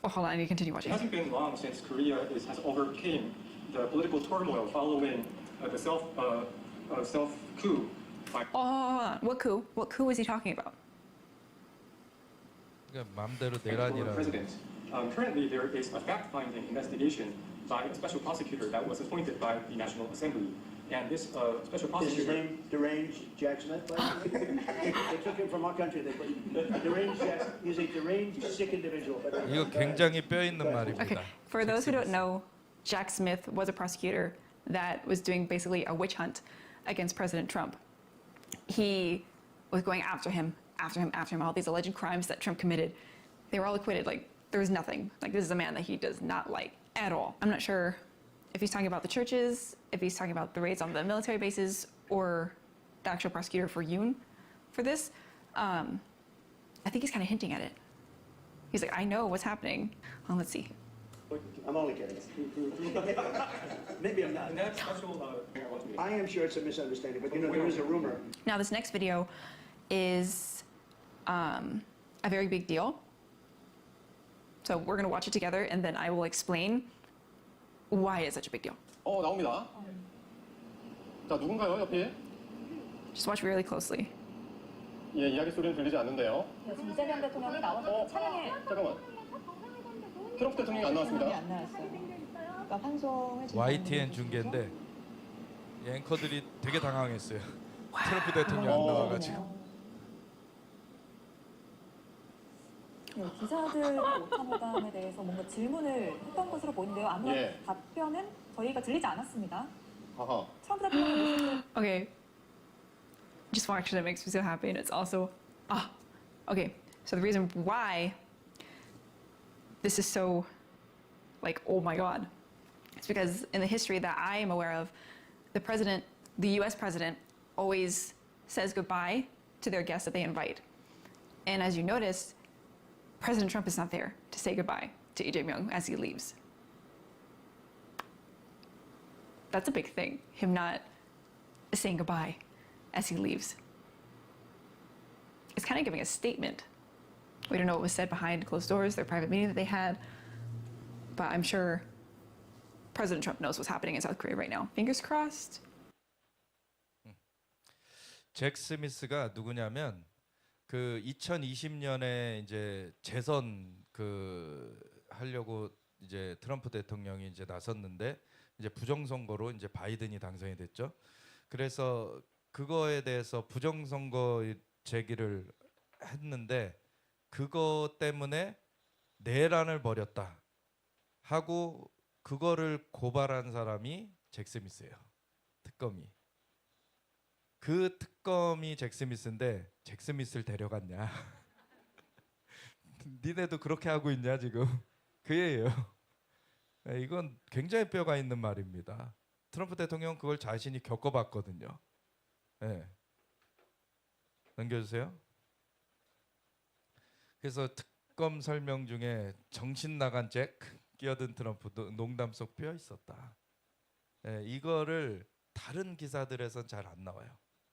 S4: Oh, hold on, I need to continue
S8: It
S4: watching.
S8: hasn't been long since Korea has overcame the political turmoil following the self-coup.
S4: Oh, hold on. What coup? What coup was he talking about?
S1: 그러니까 마음대로
S8: For the
S1: 내란이라는.
S8: president. Currently, there is a fact-finding investigation by a special prosecutor that was appointed by the National Assembly. And this special
S6: Is his
S8: prosecutor...
S6: name deranged Jack Smith? They took him from our country. They put deranged Jack. He's a deranged, sick individual. But
S1: 이거 굉장히 뼈 있는
S4: Okay,
S1: 말입니다.
S4: for those who don't know, Jack Smith was a prosecutor that was doing basically a witch hunt against President Trump. He was going after him, all these alleged crimes that Trump committed. They were all acquitted. Like, there was nothing. Like, this is a man that he does not like at all. I'm not sure if he's talking about the churches, if he's talking about the raids on the military bases, or the actual prosecutor for Yoon for this. I think he's kind of hinting at it. He's like, I know what's happening. Well, let's see.
S6: I'm only kidding. Maybe I'm not.
S8: And that special...
S6: I am sure it's a misunderstanding, but you know there is a rumor.
S4: Now, this next video is a very big deal. So we're going to watch it together, and then I will explain why it's such a big deal.
S8: 나옵니다. 자, 누군가요, 옆에?
S4: Just watch really closely.
S8: 예, 이야기 소리는 들리지 않는데요.
S9: 지금 이재명 대통령이 나와서 차량에
S8: 잠깐만. 트럼프 대통령이 안 나왔습니다.
S9: 안 나왔어요. 그러니까 환송을 지금
S1: YTN 중계인데 이 앵커들이 되게 당황했어요. 트럼프 대통령 안 나와가지고.
S9: 네, 기자들의 오타모담에 대해서 뭔가 질문을 했던 것으로 보이는데요. 아무런
S8: 예.
S9: 답변은 저희가 들리지 않았습니다.
S8: 아하.
S9: 트럼프 대통령의 모습을
S4: Okay. Just one action that makes me so happy, and it's also okay. So the reason why this is so like oh my god, it's because in the history that I am aware of, the U.S. president, always says goodbye to their guests that they invite, and as you noticed, President Trump is not there to say goodbye to Lee Jae-myung as he leaves. That's a big thing. Him not saying goodbye as he leaves. It's kind of giving a statement. We don't know what was said behind closed doors, their private meeting that they had, but I'm sure President Trump knows what's happening in South Korea right now. Fingers crossed.
S1: 잭 스미스가 누구냐면 그 2020년에 이제 재선 하려고 이제 트럼프 대통령이 이제 나섰는데 이제 부정선거로 이제 바이든이 당선이 됐죠. 그래서 그거에 대해서 부정선거 제기를 했는데 그거 때문에 내란을 벌였다 하고 그거를 고발한 사람이 잭 스미스예요. 특검이. 그 특검이 잭 스미스인데 잭 스미스를 데려갔냐? 니네도 그렇게 하고 있냐 지금? 그예요. 이건 굉장히 뼈가 있는 말입니다. 트럼프 대통령 그걸 자신이 겪어봤거든요. 네. 넘겨주세요. 그래서 특검 설명 중에 정신 나간 잭 끼어든 트럼프도 농담 속 뼈 있었다. 네, 이거를 다른 기사들에선 잘 안 나와요.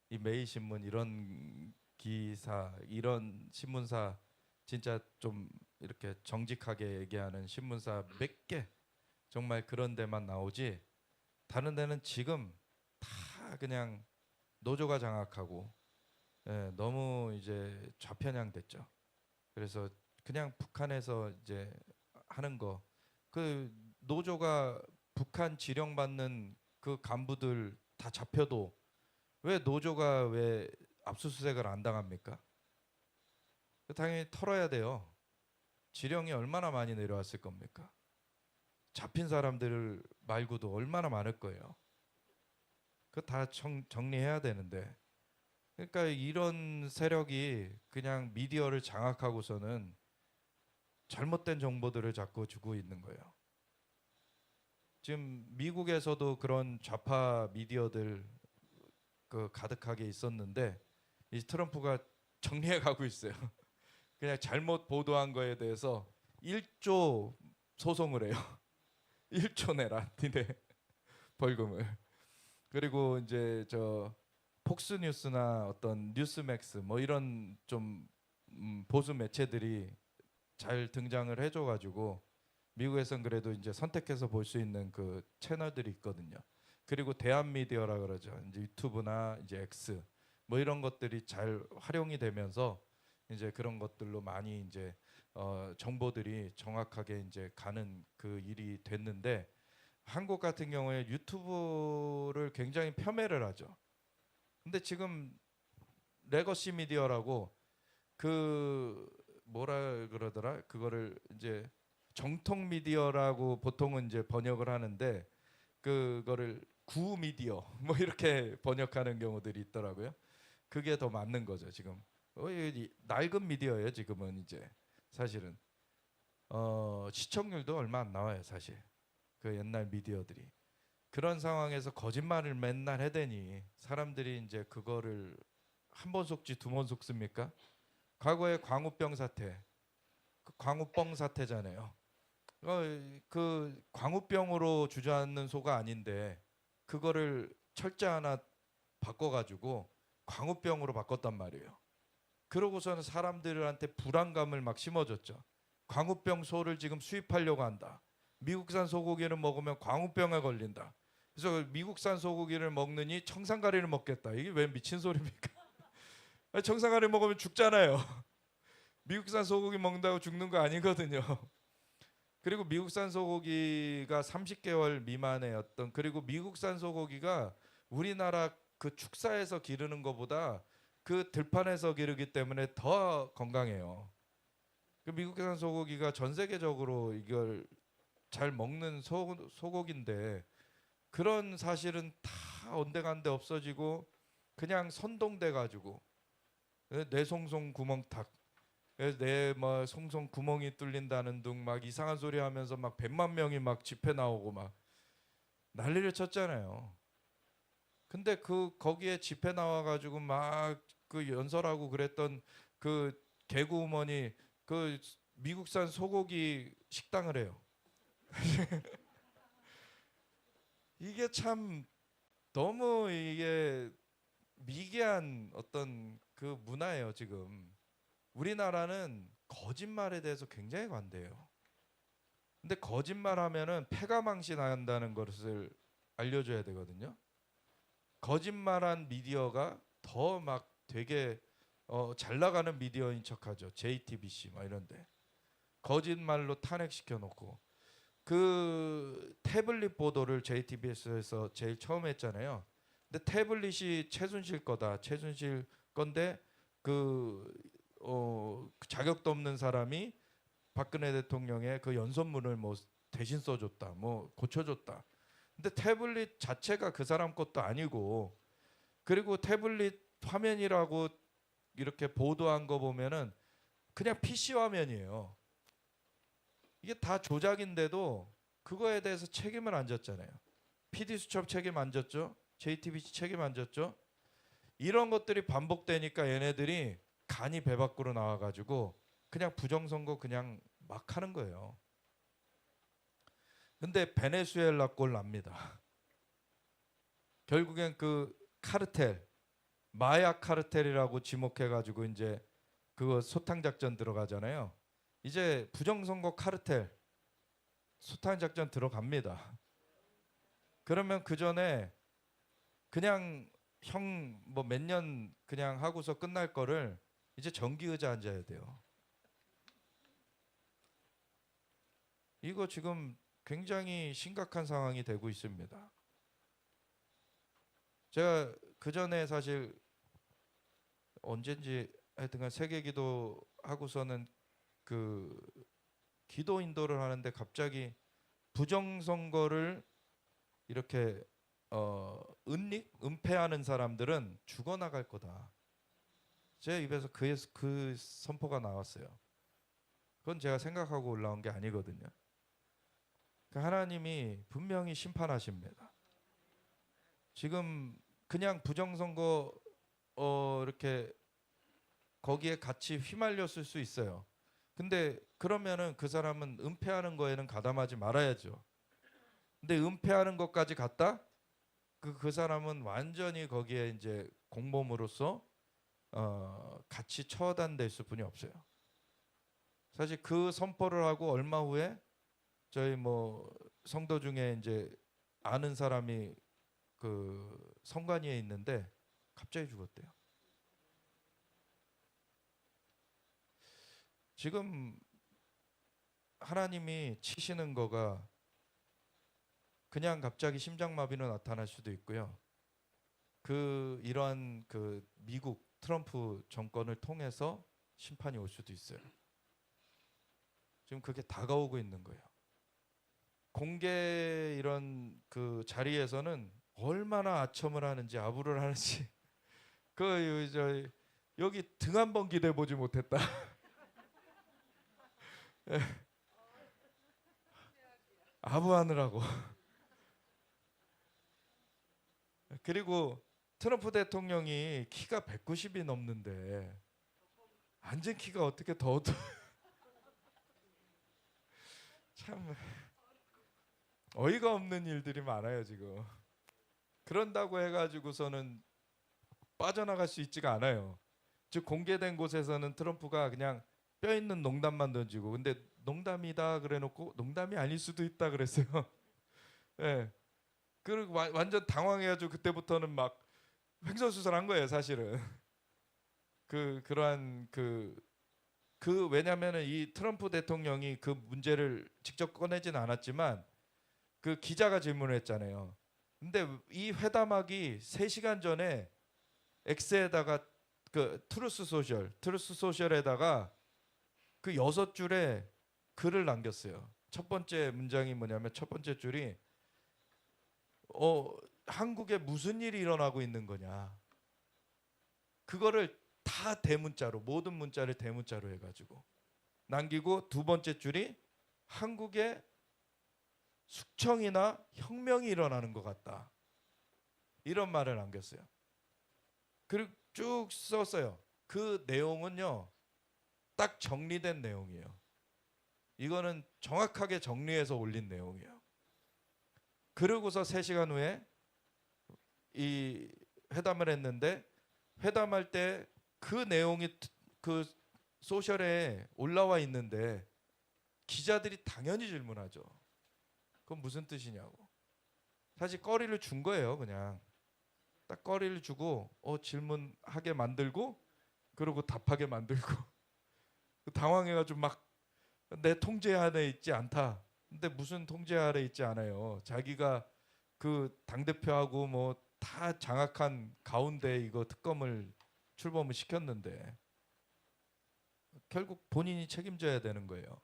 S1: 이 매일 신문 이런 기사, 이런 신문사 진짜 좀 이렇게 정직하게 얘기하는 신문사 몇 개 정말 그런 데만 나오지. 다른 데는 지금 다 그냥 노조가 장악하고 너무 이제 좌편향됐죠. 그래서 그냥 북한에서 이제 하는 거 그 노조가 북한 지령받는 그 간부들 다 잡혀도 왜 노조가 왜 압수수색을 안 당합니까? 당연히 털어야 돼요. 지령이 얼마나 많이 내려왔을 겁니까? 잡힌 사람들 말고도 얼마나 많을 거예요. 그거 다 정리해야 되는데 그러니까 이런 세력이 그냥 미디어를 장악하고서는 잘못된 정보들을 자꾸 주고 있는 거예요. 지금 미국에서도 그런 좌파 미디어들 가득하게 있었는데 이 트럼프가 정리해 가고 있어요. 그냥 잘못 보도한 거에 대해서 1조 소송을 해요. 1조 내라, 니네 벌금을. 그리고 이제 저 폭스뉴스나 어떤 뉴스맥스 뭐 이런 좀 보수 매체들이 잘 등장을 해줘가지고 미국에선 그래도 이제 선택해서 볼 수 있는 그 채널들이 있거든요. 그리고 대한미디어라 그러죠. 이제 유튜브나 이제 X 뭐 이런 것들이 잘 활용이 되면서 이제 그런 것들로 많이 이제 정보들이 정확하게 이제 가는 그 일이 됐는데 한국 같은 경우에 유튜브를 굉장히 폄훼를 하죠. 근데 지금 레거시 미디어라고 그 뭐라 그러더라? 그거를 이제 정통 미디어라고 보통은 이제 번역을 하는데 그거를 구 미디어 뭐 이렇게 번역하는 경우들이 있더라고요. 그게 더 맞는 거죠 지금. 낡은 미디어예요 지금은 이제 사실은 시청률도 얼마 안 나와요 사실. 그 옛날 미디어들이 그런 상황에서 거짓말을 맨날 해대니 사람들이 이제 그거를 한 번 속지 두 번 속습니까? 과거에 광우병 사태, 그 광우병 사태잖아요. 그 광우병으로 주저앉는 소가 아닌데 그거를 철자 하나 바꿔가지고 광우병으로 바꿨단 말이에요. 그러고서는 사람들한테 불안감을 막 심어줬죠. 광우병 소를 지금 수입하려고 한다. 미국산 소고기를 먹으면 광우병에 걸린다. 그래서 미국산 소고기를 먹느니 청산가리를 먹겠다. 이게 왜 미친 소리입니까? 아니, 청산가리 먹으면 죽잖아요. 미국산 소고기 먹는다고 죽는 거 아니거든요. 그리고 미국산 소고기가 30개월 미만의 어떤, 그리고 미국산 소고기가 우리나라 그 축사에서 기르는 것보다 그 들판에서 기르기 때문에 더 건강해요. 그 미국산 소고기가 전 세계적으로 이걸 잘 먹는 소고기인데 그런 사실은 다 온데간데 없어지고 그냥 선동돼 가지고 내 송송 구멍탁, 내 뭐 송송 구멍이 뚫린다는 둥 막 이상한 소리 하면서 막 100만 명이 막 집회 나오고 막 난리를 쳤잖아요. 근데 그 거기에 집회 나와 가지고 막 그 연설하고 그랬던 그 개그우먼이 그 미국산 소고기 식당을 해요. 이게 참 너무 이게 미개한 어떤 그 문화예요. 지금 우리나라는 거짓말에 대해서 굉장히 관대해요. 근데 거짓말하면은 패가망신한다는 것을 알려줘야 되거든요. 거짓말한 미디어가 더 막 되게 잘 나가는 미디어인 척하죠. JTBC 막 이런데 거짓말로 탄핵시켜 놓고 그 태블릿 보도를 JTBC에서 제일 처음 했잖아요. 근데 태블릿이 최순실 거다. 최순실 건데 그 자격도 없는 사람이 박근혜 대통령의 그 연설문을 뭐 대신 써줬다, 뭐 고쳐줬다. 근데 태블릿 자체가 그 사람 것도 아니고, 그리고 태블릿 화면이라고 이렇게 보도한 거 보면은 그냥 PC 화면이에요. 이게 다 조작인데도 그거에 대해서 책임을 안 졌잖아요. PD수첩 책임 안 졌죠. JTBC 책임 안 졌죠. 이런 것들이 반복되니까 얘네들이 간이 배 밖으로 나와가지고 그냥 부정선거 그냥 막 하는 거예요. 근데 베네수엘라 꼴 납니다. 결국엔 그 카르텔, 마약 카르텔이라고 지목해가지고 이제 그거 소탕작전 들어가잖아요. 이제 부정선거 카르텔 소탕작전 들어갑니다. 그러면 그 전에 그냥 형 뭐 몇 년 그냥 하고서 끝날 거를 이제 정기의자 앉아야 돼요. 이거 지금 굉장히 심각한 상황이 되고 있습니다. 제가 그 전에 사실 언젠지 하여튼간 세계기도 하고서는 그 기도 인도를 하는데 갑자기 부정선거를 이렇게 은폐하는 사람들은 죽어나갈 거다. 제 입에서 그 선포가 나왔어요. 그건 제가 생각하고 올라온 게 아니거든요. 하나님이 분명히 심판하십니다. 지금 그냥 부정선거 이렇게 거기에 같이 휘말렸을 수 있어요. 근데 그러면은 그 사람은 은폐하는 거에는 가담하지 말아야죠. 근데 은폐하는 것까지 갔다? 그 사람은 완전히 거기에 이제 공범으로서 같이 처단될 수뿐이 없어요. 사실 그 선포를 하고 얼마 후에 저희 뭐 성도 중에 이제 아는 사람이 그 성관위에 있는데 갑자기 죽었대요. 지금 하나님이 치시는 거가 그냥 갑자기 심장마비로 나타날 수도 있고요. 그 이러한 그 미국 트럼프 정권을 통해서 심판이 올 수도 있어요. 지금 그게 다가오고 있는 거예요. 공개 이런 그 자리에서는 얼마나 아첨을 하는지 아부를 하는지 여기 등 한 번 기대 보지 못했다. 아부하느라고. 그리고 트럼프 대통령이 키가 190이 넘는데 앉은 키가 어떻게 더 참 어이가 없는 일들이 많아요 지금. 그런다고 해가지고서는 빠져나갈 수 있지가 않아요. 즉 공개된 곳에서는 트럼프가 그냥 뼈 있는 농담만 던지고, 근데 농담이다 그래놓고 농담이 아닐 수도 있다 그랬어요. 네. 그리고 완전 당황해가지고 그때부터는 막 횡설수설한 거예요, 사실은. 그러한 왜냐면은 이 트럼프 대통령이 그 문제를 직접 꺼내지는 않았지만 그 기자가 질문을 했잖아요. 근데 이 회담하기 3시간 전에 X에다가 그 트루스 소셜에다가 그 6줄에 글을 남겼어요. 첫 번째 문장이 뭐냐면 첫 번째 줄이 한국에 무슨 일이 일어나고 있는 거냐. 그거를 다 대문자로 모든 문자를 대문자로 해가지고 남기고 두 번째 줄이 한국에 숙청이나 혁명이 일어나는 것 같다. 이런 말을 남겼어요. 그리고 쭉 썼어요. 그 내용은요. 딱 정리된 내용이에요. 이거는 정확하게 정리해서 올린 내용이에요. 그러고서 3시간 후에 이 회담을 했는데 회담할 때 그 내용이 그 소셜에 올라와 있는데 기자들이 당연히 질문하죠. 그건 무슨 뜻이냐고. 사실 거리를 준 거예요. 그냥 딱 거리를 주고 질문하게 만들고 그러고 답하게 만들고 당황해가지고 막 내 통제 아래 있지 않다. 근데 무슨 통제 아래 있지 않아요. 자기가 그 당대표하고 뭐 다 장악한 가운데 이거 특검을 출범을 시켰는데 결국 본인이 책임져야 되는 거예요.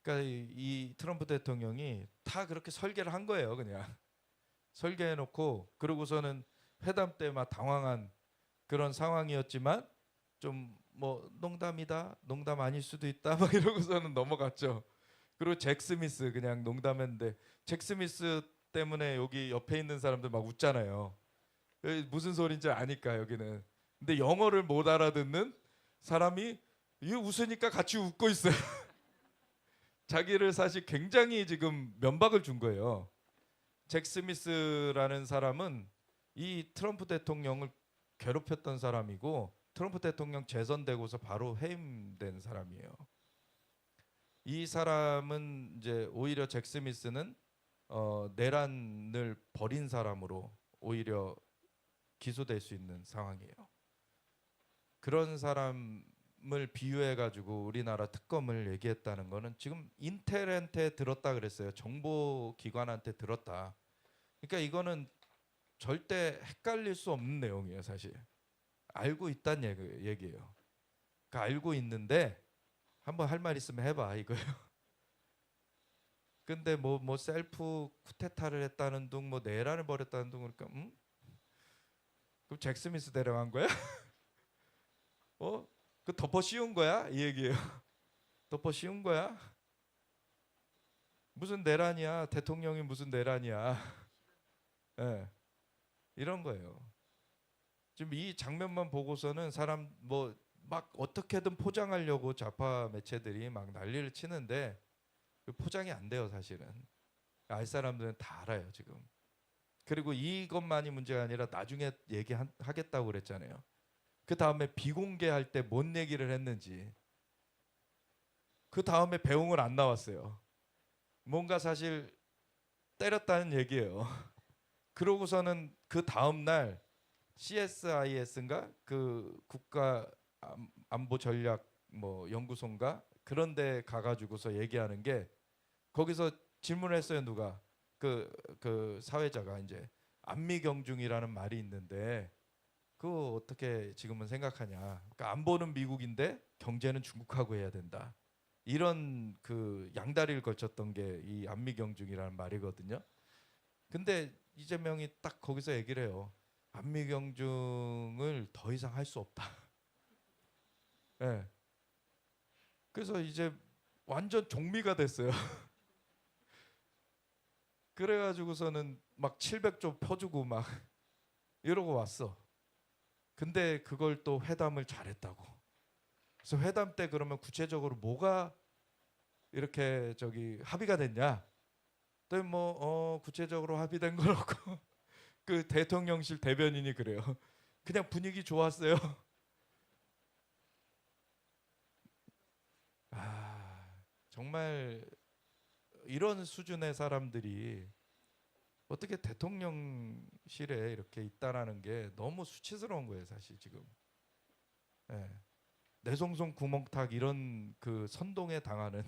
S1: 그러니까 이 트럼프 대통령이 다 그렇게 설계를 한 거예요. 그냥 설계해놓고 그러고서는 회담 때 막 당황한 그런 상황이었지만 좀 뭐 농담이다, 농담 아닐 수도 있다 막 이러고서는 넘어갔죠. 그리고 잭 스미스 그냥 농담했는데 잭 스미스 때문에 여기 옆에 있는 사람들 막 웃잖아요. 무슨 소린지 아니까 여기는. 근데 영어를 못 알아듣는 사람이 이 웃으니까 같이 웃고 있어요. 자기를 사실 굉장히 지금 면박을 준 거예요. 잭 스미스라는 사람은 이 트럼프 대통령을 괴롭혔던 사람이고 트럼프 대통령 재선되고서 바로 해임된 사람이에요. 이 사람은 이제 오히려 잭 스미스는 내란을 벌인 사람으로 오히려 기소될 수 있는 상황이에요. 그런 사람을 비유해 가지고 우리나라 특검을 얘기했다는 거는 지금 인텔한테 들었다 그랬어요. 정보기관한테 들었다. 그러니까 이거는 절대 헷갈릴 수 없는 내용이에요, 사실. 알고 있다는 얘기예요. 그러니까 알고 있는데 한번 할 말 있으면 해봐 이거예요. 근데 뭐 셀프 쿠데타를 했다는 둥, 뭐 내란을 벌였다는 둥 그러니까 그럼 잭 스미스 데려간 거야? 그 덮어 씌운 거야? 이 얘기예요. 덮어 씌운 거야? 무슨 내란이야? 대통령이 무슨 내란이야? 네. 이런 거예요. 지금 이 장면만 보고서는 사람 뭐 막 어떻게든 포장하려고 좌파 매체들이 막 난리를 치는데 포장이 안 돼요, 사실은. 알 사람들은 다 알아요, 지금. 그리고 이것만이 문제가 아니라 나중에 얘기하겠다고 그랬잖아요. 그 다음에 비공개할 때 뭔 얘기를 했는지 그 다음에 배웅을 안 나왔어요. 뭔가 사실 때렸다는 얘기예요. 그러고서는 그 다음 날 CSIS인가 그 국가 안보 전략 뭐 연구소인가 그런데 가가지고서 얘기하는 게 거기서 질문을 했어요. 누가 그 사회자가 이제 안미경중이라는 말이 있는데 그거 어떻게 지금은 생각하냐. 그러니까 안보는 미국인데 경제는 중국하고 해야 된다. 이런 그 양다리를 걸쳤던 게 이 안미경중이라는 말이거든요. 근데 이재명이 딱 거기서 얘기를 해요. 안미경중을 더 이상 할 수 없다. 네. 그래서 이제 완전 종미가 됐어요. 그래가지고서는 막 700조 퍼주고 막 이러고 왔어. 근데 그걸 또 회담을 잘했다고. 그래서 회담 때 그러면 구체적으로 뭐가 이렇게 합의가 됐냐? 또 뭐 구체적으로 합의된 건 없고 그 대통령실 대변인이 그래요. 그냥 분위기 좋았어요. 정말 이런 수준의 사람들이 어떻게 대통령실에 이렇게 있다라는 게 너무 수치스러운 거예요, 사실 지금. 예. 내송송 구멍탁 이런 그 선동에 당하는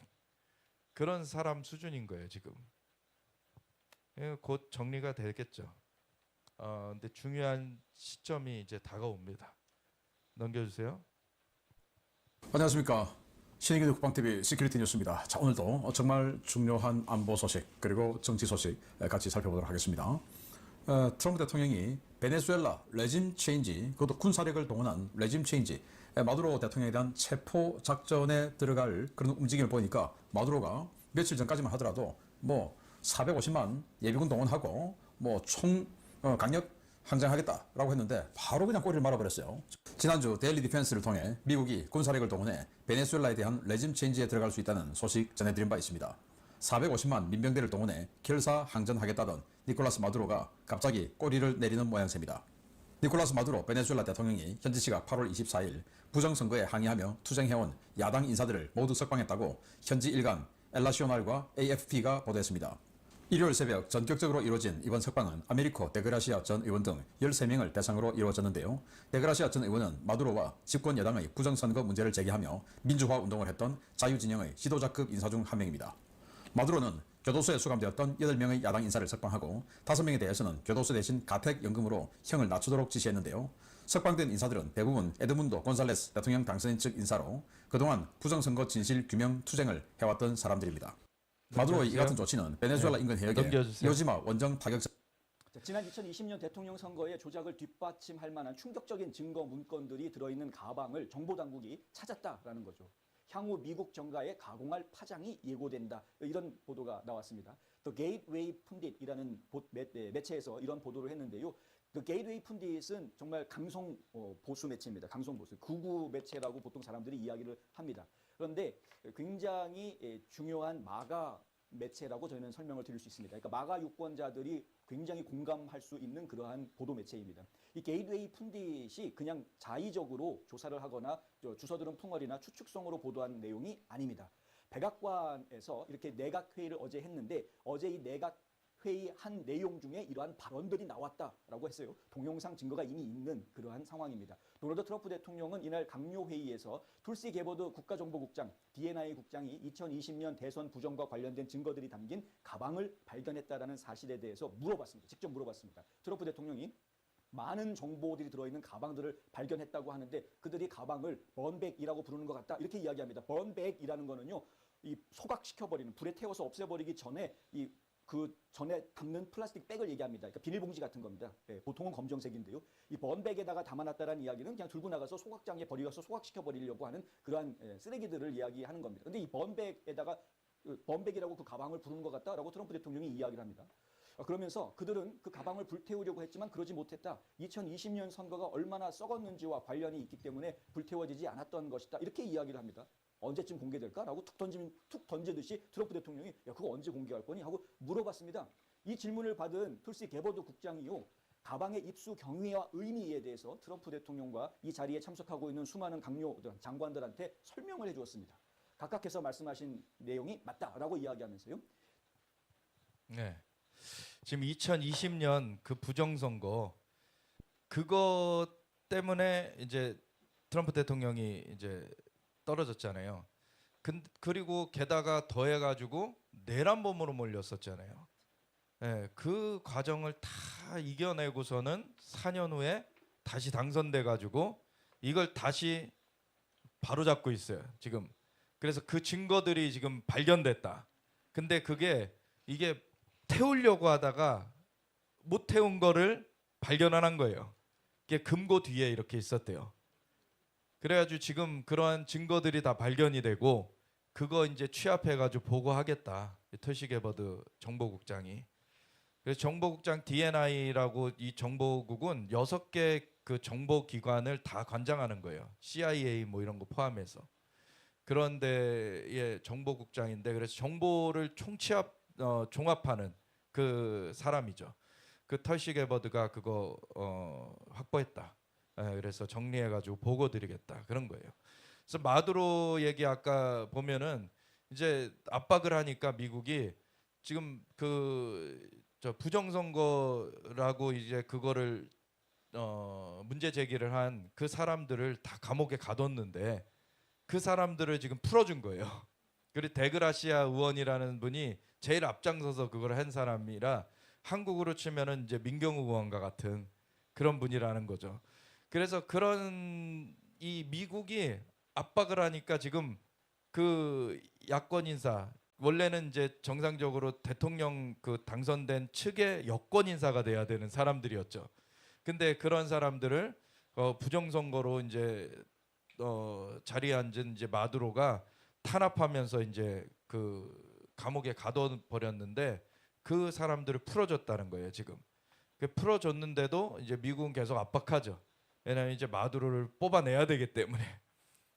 S1: 그런 사람 수준인 거예요, 지금. 예, 곧 정리가 되겠죠. 근데 중요한 시점이 이제 다가옵니다. 넘겨주세요.
S3: 안녕하십니까. 신의기도 국방TV 시큐리티 뉴스입니다. 자, 오늘도 정말 중요한 안보 소식 그리고 정치 소식 같이 살펴보도록 하겠습니다. 트럼프 대통령이 베네수엘라 레짐 체인지, 그것도 군사력을 동원한 레짐 체인지, 마두로 대통령에 대한 체포 작전에 들어갈 그런 움직임을 보니까 마두로가 며칠 전까지만 하더라도 뭐 450만 예비군 동원하고 뭐 총 강력 항쟁하겠다라고 했는데 바로 그냥 꼬리를 말아버렸어요. 지난주 데일리 디펜스를 통해 미국이 군사력을 동원해 베네수엘라에 대한 레짐 체인지에 들어갈 수 있다는 소식 전해드린 바 있습니다. 450만 민병대를 동원해 결사 항전하겠다던 니콜라스 마두로가 갑자기 꼬리를 내리는 모양새입니다. 니콜라스 마두로 베네수엘라 대통령이 현지 시각 8월 24일 부정선거에 항의하며 투쟁해온 야당 인사들을 모두 석방했다고 현지 일간 엘나시오날과 AFP가 보도했습니다. 일요일 새벽 전격적으로 이루어진 이번 석방은 아메리코 데그라시아 전 의원 등 13명을 대상으로 이루어졌는데요. 데그라시아 전 의원은 마두로와 집권 여당의 부정선거 문제를 제기하며 민주화 운동을 했던 자유진영의 지도자급 인사 중 한 명입니다. 마두로는 교도소에 수감되었던 8명의 야당 인사를 석방하고 5명에 대해서는 교도소 대신 가택연금으로 형을 낮추도록 지시했는데요. 석방된 인사들은 대부분 에드문도 곤살레스 대통령 당선인 측 인사로 그동안 부정선거 진실 규명 투쟁을 해왔던 사람들입니다. 마두로의 이 같은 조치는 베네수엘라 인근 해역에 요지마 원정 타격.
S10: 지난 2020년 대통령 선거의 조작을 뒷받침할 만한 충격적인 증거 문건들이 들어있는 가방을 정보당국이 찾았다라는 거죠. 향후 미국 정가에 가공할 파장이 예고된다. 이런 보도가 나왔습니다. The Gateway Pundit이라는 매체에서 이런 보도를 했는데요. 그 게이트웨이 푼딧은 정말 강성 보수 매체입니다. 강성 보수, 극우 매체라고 보통 사람들이 이야기를 합니다. 그런데 굉장히 중요한 마가 매체라고 저희는 설명을 드릴 수 있습니다. 그러니까 마가 유권자들이 굉장히 공감할 수 있는 그러한 보도 매체입니다. 이 게이트웨이 푼딧이 그냥 자의적으로 조사를 하거나 주워들은 풍월이나 추측성으로 보도한 내용이 아닙니다. 백악관에서 이렇게 내각회의를 어제 했는데 어제 이 내각회의한 내용 중에 이러한 발언들이 나왔다라고 했어요. 동영상 증거가 이미 있는 그러한 상황입니다. 도널드 트럼프 대통령은 이날 강요회의에서 툴시 게버드 국가정보국장, DNI 국장이 2020년 대선 부정과 관련된 증거들이 담긴 가방을 발견했다라는 사실에 대해서 물어봤습니다. 직접 물어봤습니다. 트럼프 대통령이 많은 정보들이 들어있는 가방들을 발견했다고 하는데 그들이 가방을 번백이라고 부르는 것 같다. 이렇게 이야기합니다. 번백이라는 거는요, 이 소각시켜버리는, 불에 태워서 없애버리기 전에 그 전에 담는 플라스틱 백을 얘기합니다. 그러니까 비닐봉지 같은 겁니다. 보통은 검정색인데요. 이 번백에다가 담아놨다는 이야기는 그냥 들고 나가서 소각장에 버리고서 소각시켜버리려고 하는 그러한 쓰레기들을 이야기하는 겁니다. 근데 이 번백에다가 번백이라고 그 가방을 부르는 것 같다라고 트럼프 대통령이 이야기를 합니다. 그러면서 그들은 그 가방을 불태우려고 했지만 그러지 못했다. 2020년 선거가 얼마나 썩었는지와 관련이 있기 때문에 불태워지지 않았던 것이다. 이렇게 이야기를 합니다. 언제쯤 공개될까라고 툭 던지듯이 트럼프 대통령이 야 그거 언제 공개할 거니 하고 물어봤습니다. 이 질문을 받은 툴시 게버드 국장이요. 가방의 입수 경위와 의미에 대해서 트럼프 대통령과 이 자리에 참석하고 있는 수많은 강요들, 장관들한테 설명을 해주었습니다. 각각께서 말씀하신 내용이 맞다라고 이야기하면서요.
S1: 네. 지금 2020년 그 부정선거 그것 때문에 이제 트럼프 대통령이 이제 떨어졌잖아요. 그리고 게다가 더해가지고 내란범으로 몰렸었잖아요. 네, 그 과정을 다 이겨내고서는 4년 후에 다시 당선돼가지고 이걸 다시 바로잡고 있어요. 지금. 그래서 그 증거들이 지금 발견됐다. 근데 이게 태우려고 하다가 못 태운 거를 발견한 거예요. 이게 금고 뒤에 이렇게 있었대요. 그래가지고 지금 그러한 증거들이 다 발견이 되고 그거 이제 취합해가지고 보고하겠다. 툴시 게버드 정보국장이. 그래서 정보국장 DNI라고 이 정보국은 6개 그 정보기관을 다 관장하는 거예요. CIA 뭐 이런 거 포함해서. 그런데 정보국장인데 그래서 정보를 종합하는 그 사람이죠. 그 툴시 게버드가 그거 확보했다. 그래서 정리해가지고 보고 드리겠다 그런 거예요. 그래서 마두로 얘기 아까 보면은 이제 압박을 하니까 미국이 지금 그 저 부정선거라고 이제 그거를 문제 제기를 한 그 사람들을 다 감옥에 가뒀는데 그 사람들을 지금 풀어준 거예요. 그리고 데그라시아 의원이라는 분이 제일 앞장서서 그걸 한 사람이라 한국으로 치면은 이제 민경욱 의원과 같은 그런 분이라는 거죠. 그래서 그런 이 미국이 압박을 하니까 지금 그 야권 인사 원래는 이제 정상적으로 대통령 그 당선된 측의 여권 인사가 돼야 되는 사람들이었죠. 근데 그런 사람들을 부정선거로 이제 자리에 앉은 이제 마두로가 탄압하면서 이제 그 감옥에 가둬 버렸는데 그 사람들을 풀어줬다는 거예요 지금. 그 풀어줬는데도 이제 미국은 계속 압박하죠. 왜냐하면 이제 마두로를 뽑아내야 되기 때문에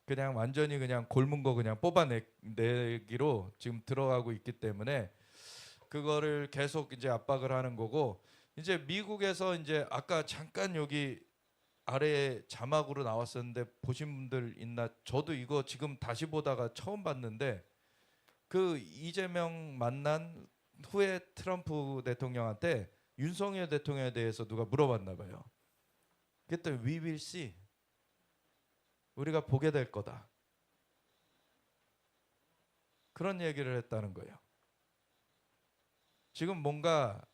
S1: 그냥 완전히 그냥 골문 거 그냥 뽑아내기로 지금 들어가고 있기 때문에 그거를 계속 이제 압박을 하는 거고 이제 미국에서 이제 아까 잠깐 여기 아래 자막으로 나왔었는데 보신 분들 있나? 저도 이거 지금 다시 보다가 처음 봤는데 그 이재명 만난 후에 트럼프 대통령한테 윤석열 대통령에 대해서 누가 물어봤나 봐요. 그랬더니 we will see. 우리가 보게 될 거다. 그런 얘기를 했다는 거예요. 지금 뭔가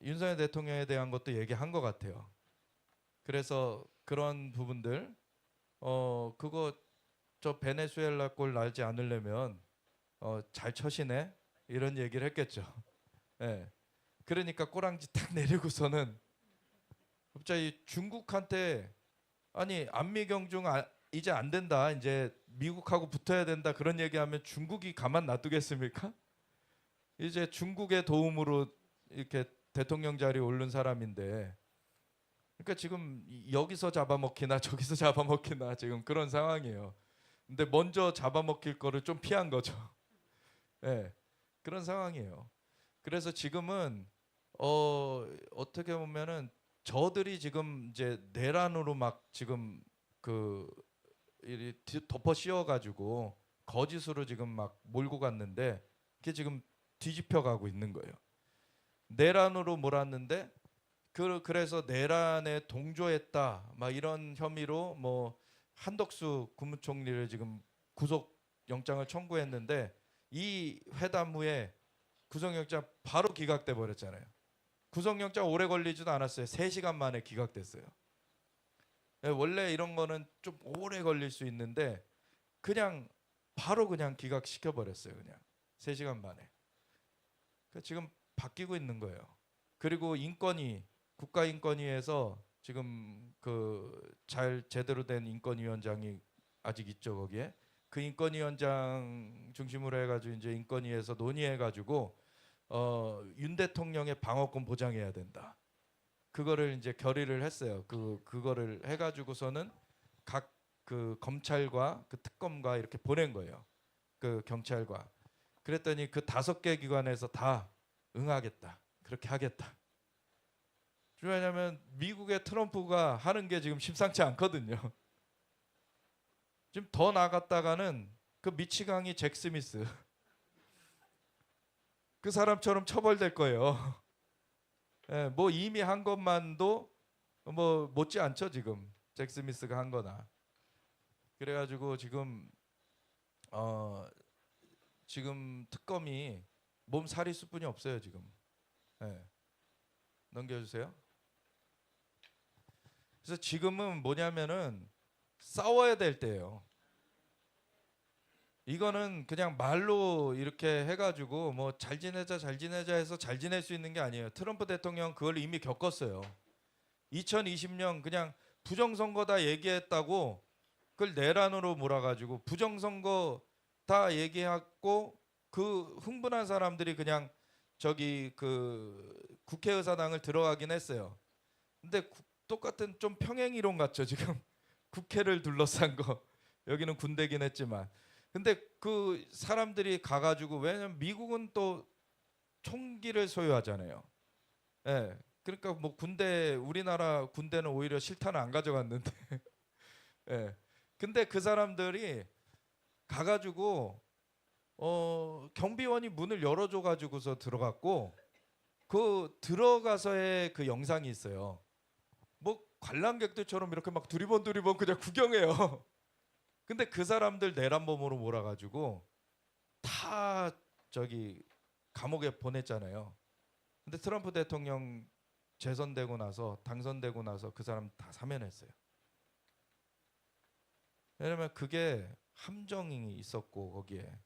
S1: 윤석열 대통령에 대한 것도 얘기한 것 같아요. 그래서 그런 부분들 그거 저 베네수엘라 꼴 나지 않으려면 잘 처시네 이런 얘기를 했겠죠. 예. 그러니까 꼬랑지 딱 내리고서는 갑자기 중국한테 아니 안미경중 이제 안 된다 이제 미국하고 붙어야 된다 그런 얘기하면 중국이 가만 놔두겠습니까? 이제 중국의 도움으로 이렇게 대통령 자리에 오른 사람인데 그러니까 지금 여기서 잡아먹히나 저기서 잡아먹히나 지금 그런 상황이에요. 근데 먼저 잡아먹힐 거를 좀 피한 거죠. 네, 그런 상황이에요. 그래서 지금은 어떻게 보면은 저들이 지금 이제 내란으로 막 지금 그 덮어 씌워가지고 거짓으로 지금 막 몰고 갔는데 그게 지금 뒤집혀 가고 있는 거예요. 내란으로 몰았는데 그래서 내란에 동조했다 막 이런 혐의로 뭐 한덕수 국무총리를 지금 구속 영장을 청구했는데 이 회담 후에 구속영장 바로 기각돼 버렸잖아요. 구속영장 오래 걸리지도 않았어요. 3시간 만에 기각됐어요. 원래 이런 거는 좀 오래 걸릴 수 있는데 그냥 바로 그냥 기각시켜 버렸어요. 그냥 3시간 만에. 그러니까 지금 바뀌고 있는 거예요. 그리고 인권위 국가인권위에서 지금 그 잘 제대로 된 인권위원장이 아직 있죠 거기에. 그 인권위원장 중심으로 해가지고 이제 인권위에서 논의해가지고 윤 대통령의 방어권 보장해야 된다. 그거를 이제 결의를 했어요. 그거를 해가지고서는 각 그 검찰과 그 특검과 이렇게 보낸 거예요. 그 경찰과. 그랬더니 그 5개 기관에서 다 응하겠다. 그렇게 하겠다. 왜냐하면 미국의 트럼프가 하는 게 지금 심상치 않거든요. 지금 더 나갔다가는 그 미치광이 잭 스미스 그 사람처럼 처벌될 거예요. 예, 뭐 이미 한 것만도 뭐 못지 않죠 지금 잭 스미스가 한 거나. 그래가지고 지금 지금 특검이 몸살이 수뿐이 없어요 지금. 예. 넘겨주세요. 그래서 지금은 뭐냐면은 싸워야 될 때예요. 이거는 그냥 말로 이렇게 해가지고 뭐 잘 지내자 해서 잘 지낼 수 있는 게 아니에요. 트럼프 대통령 그걸 이미 겪었어요. 2020년 그냥 부정선거다 얘기했다고 그걸 내란으로 몰아가지고 부정선거 다 얘기하고 그 흥분한 사람들이 그냥 저기 그 국회의사당을 들어가긴 했어요. 근데 똑같은 좀 평행이론 같죠 지금. 국회를 둘러싼 거. 여기는 군대긴 했지만. 근데 그 사람들이 가가지고 왜냐면 미국은 또 총기를 소유하잖아요. 예. 그러니까 뭐 군대 우리나라 군대는 오히려 실탄을 안 가져갔는데. 예. 근데 그 사람들이 가가지고 경비원이 문을 열어줘 가지고서 들어갔고 그 들어가서의 그 영상이 있어요. 뭐 관람객들처럼 이렇게 막 두리번 그냥 구경해요. 근데 그 사람들 내란범으로 몰아가지고 다 저기 감옥에 보냈잖아요. 근데 트럼프 대통령 재선되고 나서 당선되고 나서 그 사람 다 사면했어요. 왜냐면 그게 함정이 있었고 거기에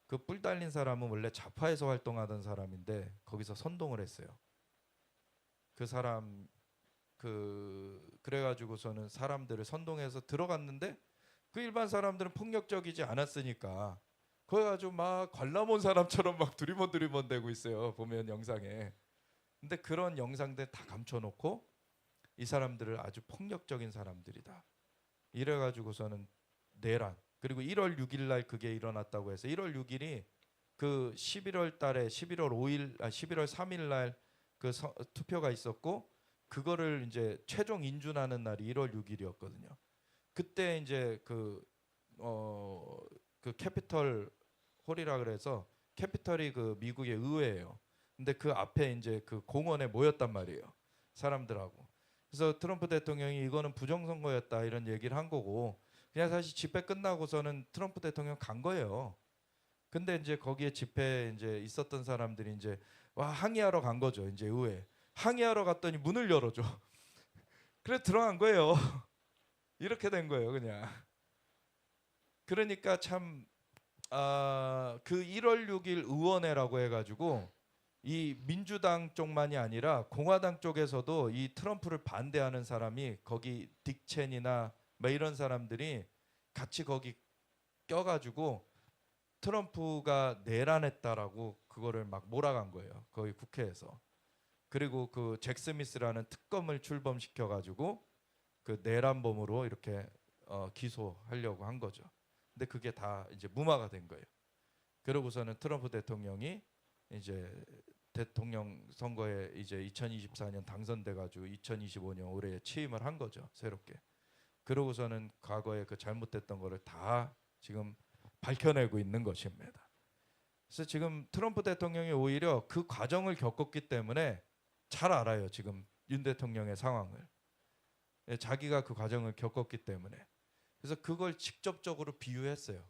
S1: 그 뿔 달린 사람은 원래 좌파에서 활동하던 사람인데 거기서 선동을 했어요. 그 사람 그래가지고서는 사람들을 선동해서 들어갔는데 그 일반 사람들은 폭력적이지 않았으니까 거기 아주 막 관람 온 사람처럼 막 두리번 대고 있어요. 보면 영상에. 근데 그런 영상들 다 감춰놓고 이 사람들을 아주 폭력적인 사람들이다. 이래가지고서는 내란. 그리고 1월 6일 날 그게 일어났다고 해서 1월 6일이 그 11월 달에 11월 3일 날 그 투표가 있었고 그거를 이제 최종 인준하는 날이 1월 6일이었거든요. 그때 이제 그 캐피털 홀이라 그래서 캐피털이 그 미국의 의회예요. 근데 그 앞에 이제 그 공원에 모였단 말이에요. 사람들하고. 그래서 트럼프 대통령이 이거는 부정선거였다 이런 얘기를 한 거고 그냥 사실 집회 끝나고서는 트럼프 대통령 간 거예요. 근데 이제 거기에 집회에 이제 있었던 사람들이 이제 와 항의하러 간 거죠. 이제 의회. 항의하러 갔더니 문을 열어줘. 그래 들어간 거예요. 이렇게 된 거예요, 그냥. 그러니까 참 그 1월 6일 의원회라고 해가지고 이 민주당 쪽만이 아니라 공화당 쪽에서도 이 트럼프를 반대하는 사람이 거기 딕 첸이나 뭐 이런 사람들이 같이 거기 껴가지고 트럼프가 내란했다라고 그거를 막 몰아간 거예요. 거기 국회에서. 그리고 그 잭 스미스라는 특검을 출범시켜가지고 그 내란범으로 이렇게 기소하려고 한 거죠. 근데 그게 다 이제 무마가 된 거예요. 그러고서는 트럼프 대통령이 이제 대통령 선거에 이제 2024년 당선돼가지고 2025년 올해 취임을 한 거죠. 새롭게. 그러고서는 과거에 그 잘못됐던 거를 다 지금 밝혀내고 있는 것입니다. 그래서 지금 트럼프 대통령이 오히려 그 과정을 겪었기 때문에 잘 알아요. 지금 윤 대통령의 상황을. 자기가 그 과정을 겪었기 때문에. 그래서 그걸 직접적으로 비유했어요.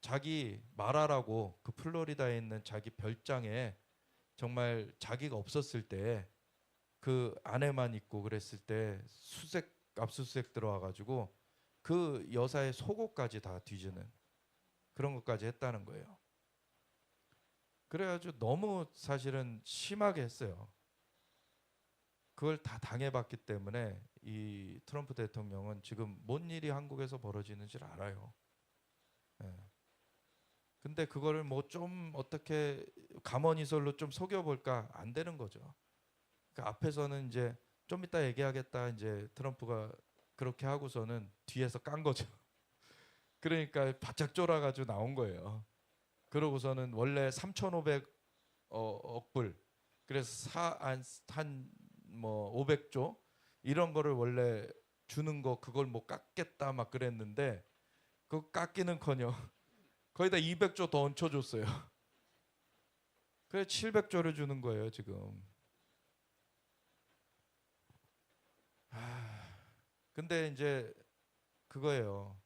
S1: 자기 마라라고 그 플로리다에 있는 자기 별장에 정말 자기가 없었을 때 그 아내만 있고 그랬을 때 압수수색 들어와가지고 그 여사의 속옷까지 다 뒤지는 그런 것까지 했다는 거예요. 그래가지고 너무 사실은 심하게 했어요. 그걸 다 당해봤기 때문에 이 트럼프 대통령은 지금 뭔 일이 한국에서 벌어지는지를 알아요. 예. 근데 그거를 뭐 좀 어떻게 감언이설로 좀 속여볼까 안 되는 거죠. 그러니까 앞에서는 이제 좀 이따 얘기하겠다 이제 트럼프가 그렇게 하고서는 뒤에서 깐 거죠. 그러니까 바짝 쫄아가지고 나온 거예요. 그러고서는 원래 3,500억 불 그래서 한 뭐 500조 이런 거를 원래 주는 거 그걸 뭐 깎겠다 막 그랬는데 그 깎기는커녕 거의 다 200조 더 얹혀줬어요. 그래 700조를 주는 거예요 지금. 근데 이제 그거예요.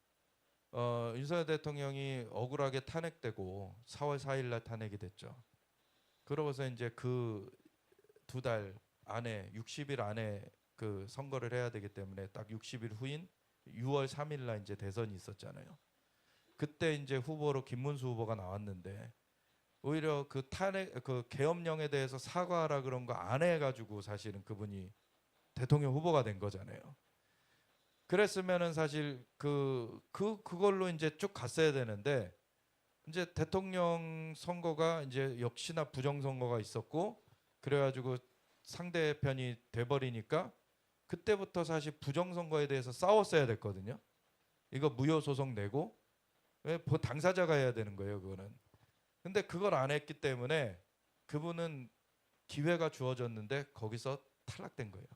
S1: 윤석열 대통령이 억울하게 탄핵되고 4월 4일 날 탄핵이 됐죠. 그러고서 이제 그 2달 안에 60일 안에 그 선거를 해야 되기 때문에 딱 60일 후인 6월 3일 날 이제 대선이 있었잖아요. 그때 이제 후보로 김문수 후보가 나왔는데 오히려 그 탄핵 그 계엄령에 대해서 사과하라 그런 거 안 해가지고 사실은 그분이 대통령 후보가 된 거잖아요. 그랬으면은 사실 그걸로 이제 쭉 갔어야 되는데 이제 대통령 선거가 이제 역시나 부정 선거가 있었고 그래가지고 상대편이 돼버리니까 그때부터 사실 부정 선거에 대해서 싸웠어야 됐거든요. 이거 무효 소송 내고 왜 당사자가 해야 되는 거예요, 그거는. 근데 그걸 안 했기 때문에 그분은 기회가 주어졌는데 거기서 탈락된 거예요.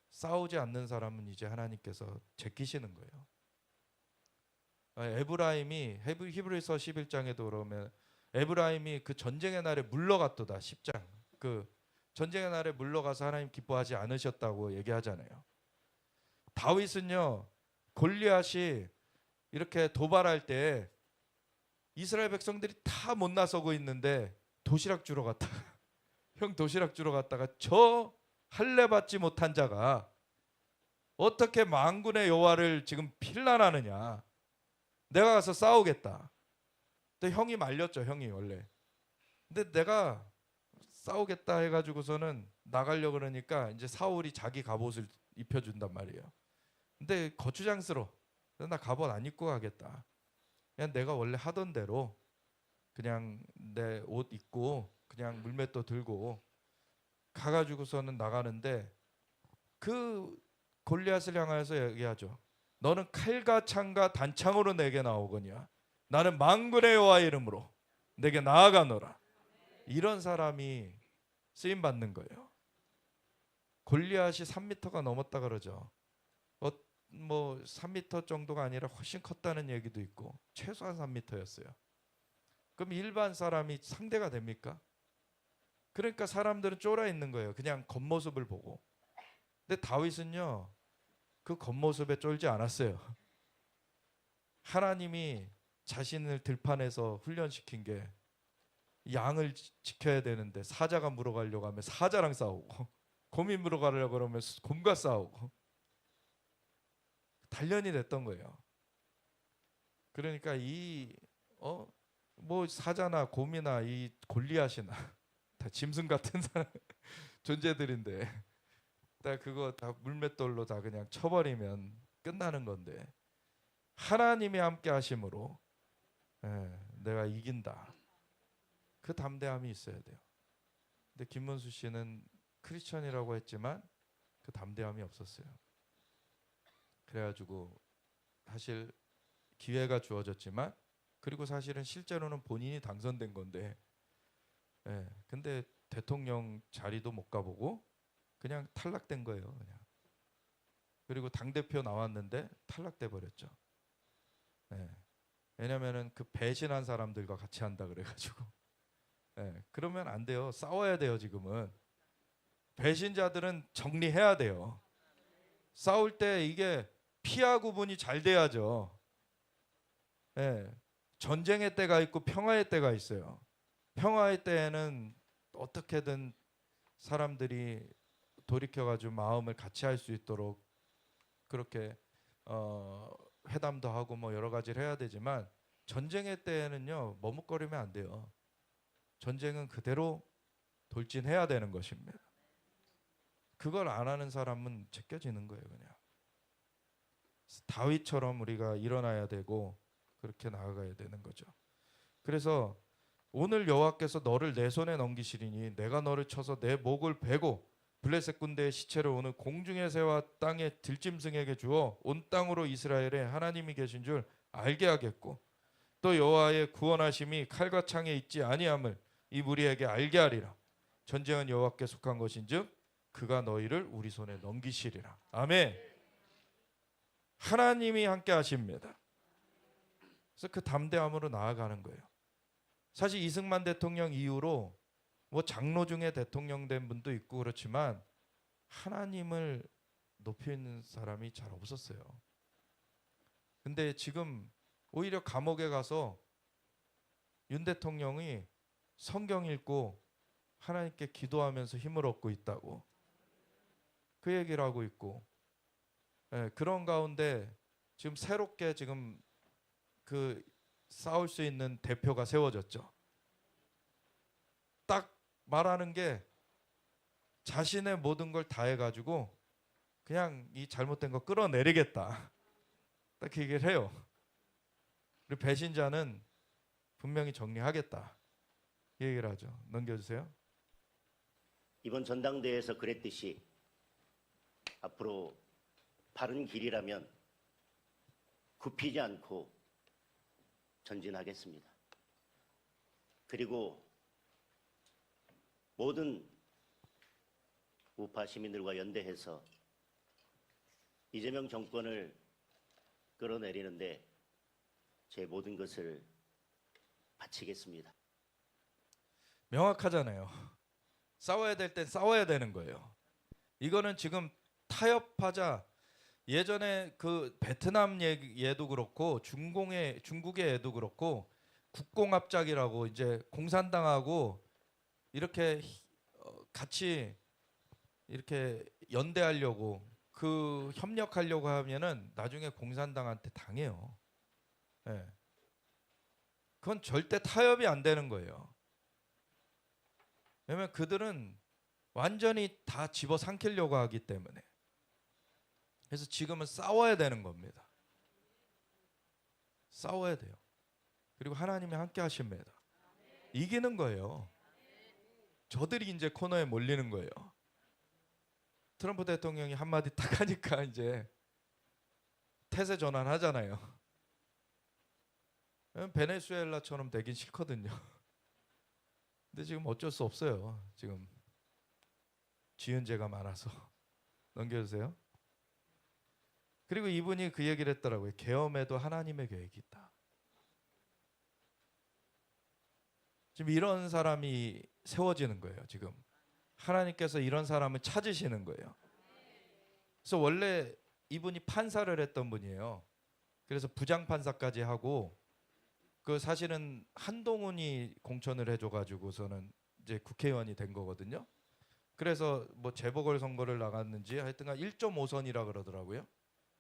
S1: 싸우지 않는 사람은 이제 하나님께서 제끼시는 거예요. 에브라임이 히브리서 11장에도 그러면 에브라임이 그 전쟁의 날에 물러갔도다 10장 그 전쟁의 날에 물러가서 하나님 기뻐하지 않으셨다고 얘기하잖아요. 다윗은요, 골리앗이 이렇게 도발할 때 이스라엘 백성들이 다 못 나서고 있는데 도시락 주러 갔다가 형 도시락 주러 갔다가 저 할례 받지 못한 자가 어떻게 만군의 여호와를 지금 필란하느냐, 내가 가서 싸우겠다. 근데 형이 말렸죠, 형이 원래. 근데 내가 싸우겠다 해가지고서는 나가려고 그러니까 이제 사울이 자기 갑옷을 입혀준단 말이에요. 근데 거추장스러워. 나 갑옷 안 입고 가겠다. 그냥 내가 원래 하던 대로 그냥 내 옷 입고 그냥 물맷도 들고 가가지고서는 나가는데 그 골리앗을 향하여서 얘기하죠. 너는 칼과 창과 단창으로 내게 나오거니와 나는 만군의 여호와의 이름으로 내게 나아가노라. 이런 사람이 쓰임 받는 거예요. 골리앗이 3m가 넘었다 그러죠. 뭐 3m 정도가 아니라 훨씬 컸다는 얘기도 있고 최소한 3m였어요. 그럼 일반 사람이 상대가 됩니까? 그러니까 사람들은 쫄아 있는 거예요. 그냥 겉모습을 보고. 근데 다윗은요, 그 겉모습에 쫄지 않았어요. 하나님이 자신을 들판에서 훈련시킨 게 양을 지켜야 되는데 사자가 물어가려고 하면 사자랑 싸우고, 곰이 물어가려고 그러면 곰과 싸우고 단련이 됐던 거예요. 그러니까 뭐 사자나 곰이나 이 골리앗이나 다 짐승 같은 사람 존재들인데 다 그거 다 물맷돌로 다 그냥 쳐버리면 끝나는 건데, 하나님이 함께 하심으로 내가 이긴다. 그 담대함이 있어야 돼요. 근데 김문수 씨는 크리스천이라고 했지만 그 담대함이 없었어요. 그래가지고 사실 기회가 주어졌지만, 그리고 사실은 실제로는 본인이 당선된 건데, 근데 대통령 자리도 못 가보고 그냥 탈락된 거예요. 그냥. 그리고 당 대표 나왔는데 탈락돼 버렸죠. 왜냐면은 그 배신한 사람들과 같이 한다 그래가지고. 그러면 안 돼요. 싸워야 돼요. 지금은 배신자들은 정리해야 돼요. 싸울 때 이게 피하 구분이 잘 돼야죠. 전쟁의 때가 있고 평화의 때가 있어요. 평화의 때에는 어떻게든 사람들이 돌이켜가지고 마음을 같이 할 수 있도록 그렇게 회담도 하고 뭐 여러 가지를 해야 되지만, 전쟁의 때에는요 머뭇거리면 안 돼요. 전쟁은 그대로 돌진해야 되는 것입니다. 그걸 안 하는 사람은 제껴지는 거예요. 그냥 다윗처럼 우리가 일어나야 되고 그렇게 나아가야 되는 거죠. 그래서 오늘 여호와께서 너를 내 손에 넘기시리니 내가 너를 쳐서 내 목을 베고 블레셋 군대의 시체를 오늘 공중의 새와 땅의 들짐승에게 주어 온 땅으로 이스라엘에 하나님이 계신 줄 알게 하겠고, 또 여호와의 구원하심이 칼과 창에 있지 아니함을 이 무리에게 알게 하리라. 전쟁은 여호와께 속한 것인즉 그가 너희를 우리 손에 넘기시리라. 아멘. 하나님이 함께 하십니다. 그래서 그 담대함으로 나아가는 거예요. 사실 이승만 대통령 이후로 뭐 장로 중에 대통령 된 분도 있고 그렇지만 하나님을 높이는 사람이 잘 없었어요. 근데 지금 오히려 감옥에 가서 윤 대통령이 성경 읽고 하나님께 기도하면서 힘을 얻고 있다고 그 얘기를 하고 있고, 그런 가운데 지금 새롭게 지금 그 싸울 수 있는 대표가 세워졌죠. 딱 말하는 게 자신의 모든 걸 다 해가지고 그냥 이 잘못된 거 끌어내리겠다. 딱 그 얘기를 해요. 그리고 배신자는 분명히 정리하겠다. 이 얘기를 하죠. 넘겨주세요.
S11: 이번 전당대회에서 그랬듯이 앞으로 바른 길이라면 굽히지 않고 전진하겠습니다. 그리고 모든 우파 시민들과 연대해서 이재명 정권을 끌어내리는데 제 모든 것을 바치겠습니다.
S1: 명확하잖아요. 싸워야 될 땐 싸워야 되는 거예요. 이거는 지금 타협하자. 예전에 그 베트남 얘도 그렇고 중국의 애도 그렇고 국공합작이라고 이제 공산당하고 이렇게 같이 이렇게 연대하려고 그 협력하려고 하면은 나중에 공산당한테 당해요. 예. 그건 절대 타협이 안 되는 거예요. 왜냐면 그들은 완전히 다 집어삼키려고 하기 때문에. 그래서 지금은 싸워야 되는 겁니다. 싸워야 돼요. 그리고 하나님이 함께 하십니다. 이기는 거예요. 저들이 이제 코너에 몰리는 거예요. 트럼프 대통령이 한마디 딱 하니까 이제 태세 전환하잖아요. 베네수엘라처럼 되긴 싫거든요. 근데 지금 어쩔 수 없어요. 지금 지은 죄가 많아서. 넘겨주세요. 그리고 이분이 그 얘기를 했더라고요. 계엄에도 하나님의 계획이 있다. 지금 이런 사람이 세워지는 거예요. 지금 하나님께서 이런 사람을 찾으시는 거예요. 그래서 원래 이분이 판사를 했던 분이에요. 그래서 부장판사까지 하고 그 사실은 한동훈이 공천을 해줘가지고서는 이제 국회의원이 된 거거든요. 그래서 뭐 재보궐 선거를 나갔는지 하여튼간 1.5선이라 그러더라고요.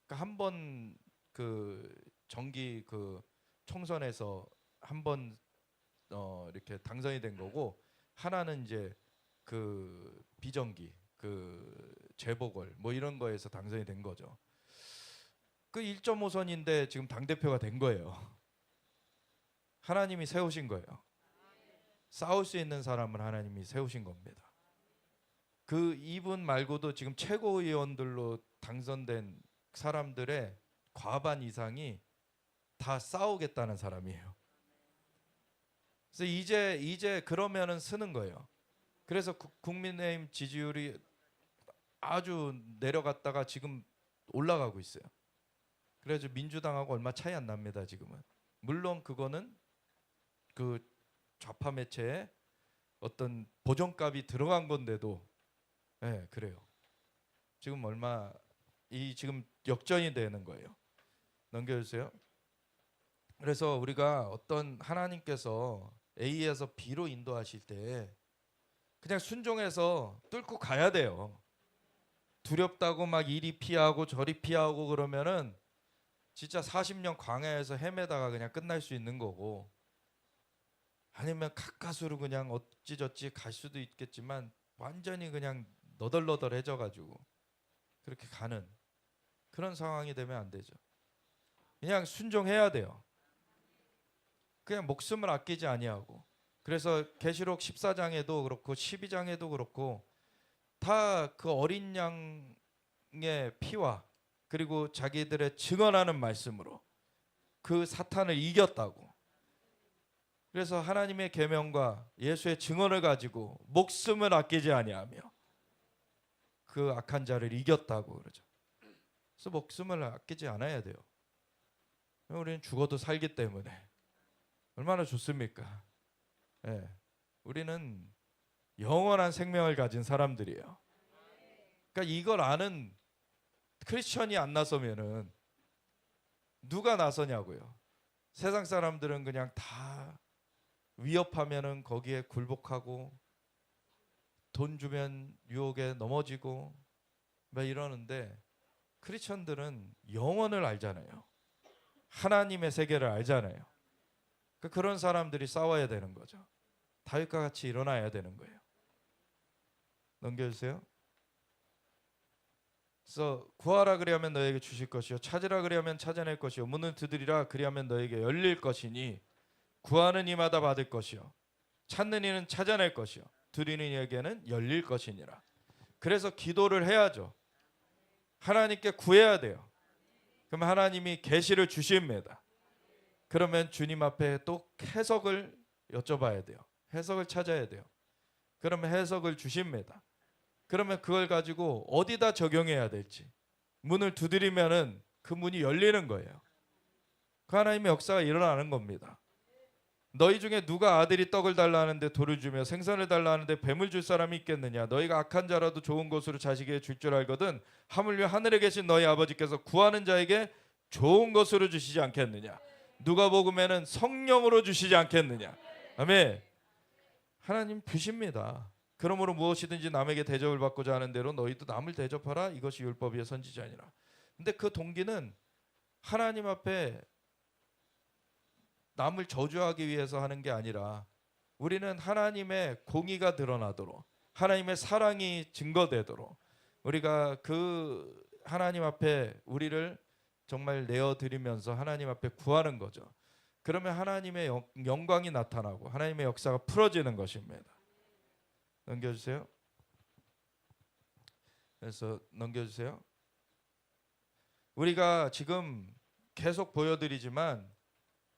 S1: 그러니까 한 번 그 정기 그 총선에서 한 번 이렇게 당선이 된 거고 하나는 이제 그 비정기 그 재보궐 뭐 이런 거에서 당선이 된 거죠. 그 1.5선인데 지금 당 대표가 된 거예요. 하나님이 세우신 거예요. 싸울 수 있는 사람을 하나님이 세우신 겁니다. 그 이분 말고도 지금 최고위원들로 당선된 사람들의 과반 이상이 다 싸우겠다는 사람이에요. 그래서 이제 그러면은 쓰는 거예요. 그래서 국민의힘 지지율이 아주 내려갔다가 지금 올라가고 있어요. 그래서 민주당하고 얼마 차이 안 납니다. 지금은. 물론 그거는 그 좌파 매체에 어떤 보정값이 들어간 건데도 네, 그래요. 지금 얼마 지금 역전이 되는 거예요. 넘겨주세요. 그래서 우리가 어떤 하나님께서 A에서 B로 인도하실 때 그냥 순종해서 뚫고 가야 돼요. 두렵다고 막 이리 피하고 저리 피하고 그러면은 진짜 40년 광야에서 헤매다가 그냥 끝날 수 있는 거고, 아니면 가까스로 그냥 어찌저찌 갈 수도 있겠지만 완전히 그냥 너덜너덜해져 가지고 그렇게 가는 그런 상황이 되면 안 되죠. 그냥 순종해야 돼요. 그냥 목숨을 아끼지 아니하고. 그래서 계시록 14장에도 그렇고 12장에도 그렇고 다 그 어린 양의 피와 그리고 자기들의 증언하는 말씀으로 그 사탄을 이겼다고. 그래서 하나님의 계명과 예수의 증언을 가지고 목숨을 아끼지 아니하며 그 악한 자를 이겼다고 그러죠. 그래서 목숨을 아끼지 않아야 돼요. 우리는 죽어도 살기 때문에 얼마나 좋습니까? 네. 우리는 영원한 생명을 가진 사람들이에요. 그러니까 이걸 아는 크리스천이 안 나서면은 누가 나서냐고요. 세상 사람들은 그냥 다 위협하면은 거기에 굴복하고 돈 주면 유혹에 넘어지고 막 이러는데, 크리스천들은 영원을 알잖아요. 하나님의 세계를 알잖아요. 그러니까 그런 사람들이 싸워야 되는 거죠. 다윗과 같이 일어나야 되는 거예요. 넘겨주세요. 그래서 구하라 그리하면 너에게 주실 것이요 찾으라 그리하면 찾아낼 것이요 문을 두드리라 그리하면 너에게 열릴 것이니 구하는 이마다 받을 것이요 찾는 이는 찾아낼 것이요 두드리는 이에게는 열릴 것이니라. 그래서 기도를 해야죠. 하나님께 구해야 돼요. 그럼 하나님이 계시를 주십니다. 그러면 주님 앞에 또 해석을 여쭤봐야 돼요. 해석을 찾아야 돼요. 그러면 해석을 주십니다. 그러면 그걸 가지고 어디다 적용해야 될지 문을 두드리면은 그 문이 열리는 거예요. 그 하나님의 역사가 일어나는 겁니다. 너희 중에 누가 아들이 떡을 달라 하는데 돌을 주며 생선을 달라 하는데 뱀을 줄 사람이 있겠느냐? 너희가 악한 자라도 좋은 것으로 자식에게 줄 줄 알거든 하물며 하늘에 계신 너희 아버지께서 구하는 자에게 좋은 것으로 주시지 않겠느냐? 누가복음에는 성령으로 주시지 않겠느냐? 아멘. 하나님 주십니다. 그러므로 무엇이든지 남에게 대접을 받고자 하는 대로 너희도 남을 대접하라. 이것이 율법이요 선지자니라. 근데 그 동기는 하나님 앞에 남을 저주하기 위해서 하는 게 아니라 우리는 하나님의 공의가 드러나도록 하나님의 사랑이 증거되도록 우리가 그 하나님 앞에 우리를 정말 내어드리면서 하나님 앞에 구하는 거죠. 그러면 하나님의 영광이 나타나고 하나님의 역사가 풀어지는 것입니다. 넘겨주세요. 그래서 넘겨주세요. 우리가 지금 계속 보여드리지만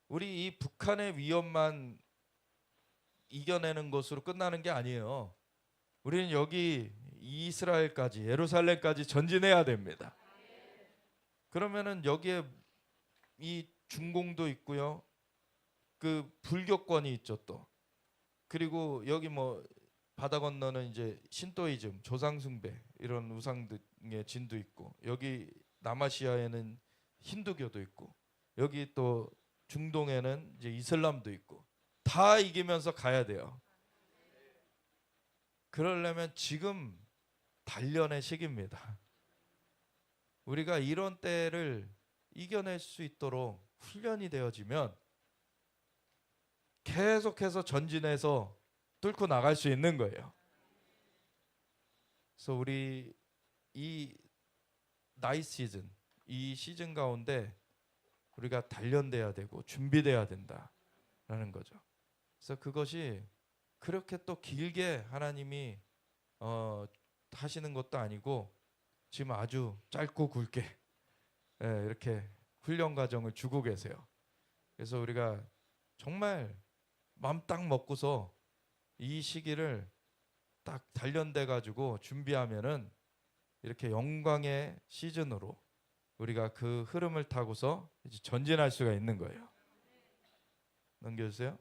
S1: 우리 이 북한의 위협만 이겨내는 것으로 끝나는 게 아니에요. 우리는 여기 이스라엘까지 예루살렘까지 전진해야 됩니다. 그러면은 여기에 이 중공도 있고요. 그 불교권이 있죠 또. 그리고 여기 뭐 바다 건너는 이제 신도이즘, 조상숭배 이런 우상 등의 진도 있고 여기 남아시아에는 힌두교도 있고 여기 또 중동에는 이제 이슬람도 있고 다 이기면서 가야 돼요. 그러려면 지금 단련의 시기입니다. 우리가 이런 때를 이겨낼 수 있도록 훈련이 되어지면 계속해서 전진해서 뚫고 나갈 수 있는 거예요. 그래서 우리 이 나이 시즌, 이 시즌 가운데 우리가 단련돼야 되고 준비돼야 된다라는 거죠. 그래서 그것이 그렇게 또 길게 하나님이 하시는 것도 아니고 지금 아주 짧고 굵게 이렇게 훈련 과정을 주고 계세요. 그래서 우리가 정말 마음 딱 먹고서 이 시기를 딱 단련돼 가지고 준비하면은 이렇게 영광의 시즌으로 우리가 그 흐름을 타고서 이제 전진할 수가 있는 거예요. 넘겨주세요.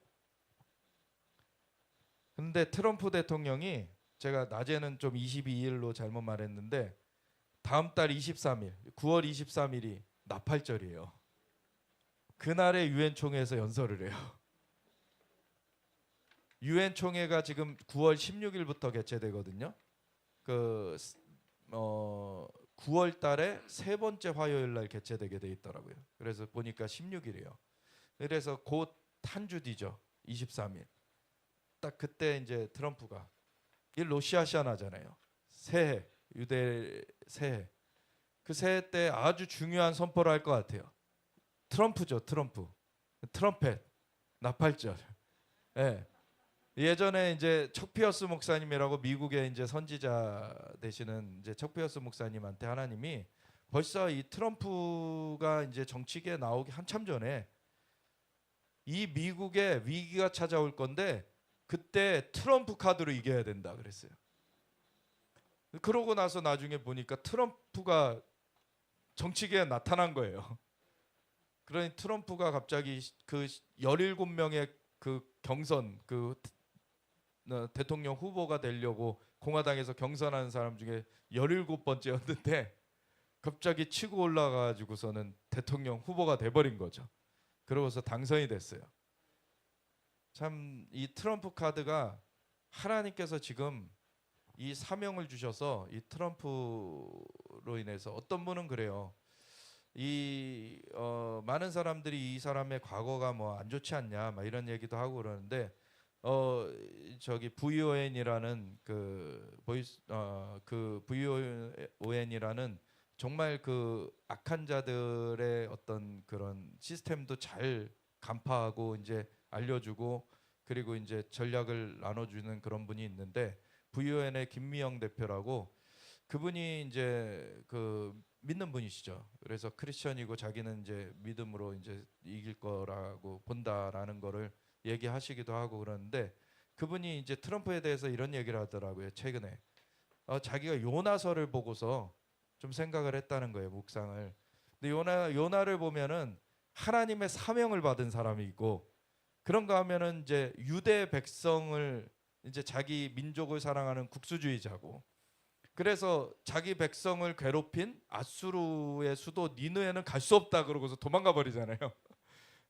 S1: 근데 트럼프 대통령이 제가 낮에는 좀 22일로 잘못 말했는데 다음 달 23일, 9월 23일이 나팔절이에요. 그날에 유엔 총회에서 연설을 해요. 유엔 총회가 지금 9월 16일부터 개최되거든요. 9월 달에 세 번째 화요일 날 개최되게 돼 있더라고요. 그래서 보니까 16일이에요. 그래서 곧 한 주 뒤죠. 23일. 딱 그때 이제 트럼프가 이 로시아시아나잖아요. 새해, 유대 새해. 그 새해 때 아주 중요한 선포를 할 것 같아요. 트럼프죠, 트럼프. 트럼펫, 나팔절. 예. 예전에 이제 척 피어스 목사님이라고 미국의 이제 선지자 되시는 이제 척 피어스 목사님한테 하나님이 벌써 이 트럼프가 이제 정치계에 나오기 한참 전에 이 미국에 위기가 찾아올 건데 그때 트럼프 카드로 이겨야 된다 그랬어요. 그러고 나서 나중에 보니까 트럼프가 정치계에 나타난 거예요. 그러니 트럼프가 갑자기 그 17명의 그 경선 그 대통령 후보가 되려고 공화당에서 경선하는 사람 중에 17번째였는데 갑자기 치고 올라가지고서는 대통령 후보가 돼버린 거죠. 그러고서 당선이 됐어요. 참 이 트럼프 카드가 하나님께서 지금 이 사명을 주셔서 이 트럼프로 인해서 어떤 분은 그래요. 이 많은 사람들이 이 사람의 과거가 뭐 안 좋지 않냐 막 이런 얘기도 하고 그러는데 저기 VON이라는 그 VON이라는 정말 그 악한 자들의 어떤 그런 시스템도 잘 간파하고 이제 알려주고 그리고 이제 전략을 나눠주는 그런 분이 있는데 VON의 김미영 대표라고 그분이 이제 그 믿는 분이시죠. 그래서 크리스천이고 자기는 이제 믿음으로 이제 이길 거라고 본다라는 거를 얘기하시기도 하고 그러는데 그분이 이제 트럼프에 대해서 이런 얘기를 하더라고요. 최근에 자기가 요나서를 보고서 좀 생각을 했다는 거예요. 묵상을. 근데 요나를 보면은 하나님의 사명을 받은 사람이고 그런가 하면은 이제 유대 백성을 이제 자기 민족을 사랑하는 국수주의자고, 그래서 자기 백성을 괴롭힌 아수르의 수도 니느웨는 갈 수 없다 그러고서 도망가 버리잖아요.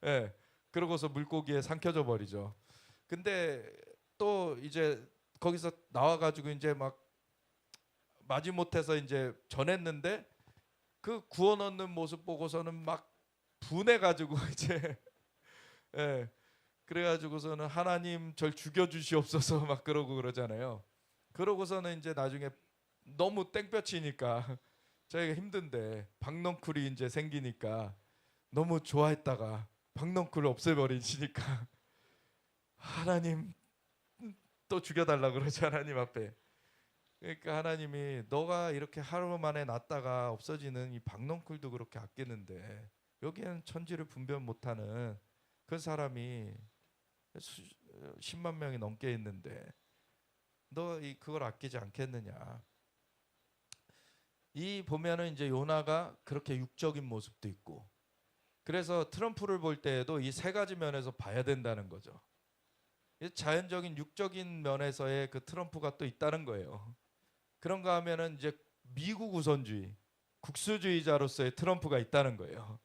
S1: 예. 그러고서 물고기에 삼켜져 버리죠. 근데 또 이제 거기서 나와 가지고 이제 막 마지못해서 이제 전했는데 그 구원 얻는 모습 보고서는 막 분해 가지고 이제 예. 그래 가지고서는 하나님 절 죽여 주시옵소서 막 그러고 그러잖아요. 그러고서는 이제 나중에 너무 땡볕이니까 저희가 힘든데 박넝쿨이 이제 생기니까 너무 좋아했다가 박넝쿨을 없애버리시니까 하나님 또 죽여달라 그러죠, 하나님 앞에. 그러니까 하나님이 너가 이렇게 하루 만에 났다가 없어지는 이 박넝쿨도 그렇게 아끼는데 여기에는 천지를 분별 못하는 그 사람이 10만 명이 넘게 있는데 너 그걸 아끼지 않겠느냐. 이 보면은 이제 요나가 그렇게 육적인 모습도 있고, 그래서 트럼프를 볼 때에도 이 세 가지 면에서 봐야 된다는 거죠. 자연적인 육적인 면에서의 그 트럼프가 또 있다는 거예요. 그런가 하면은 이제 미국 우선주의, 국수주의자로서의 트럼프가 있다는 거예요.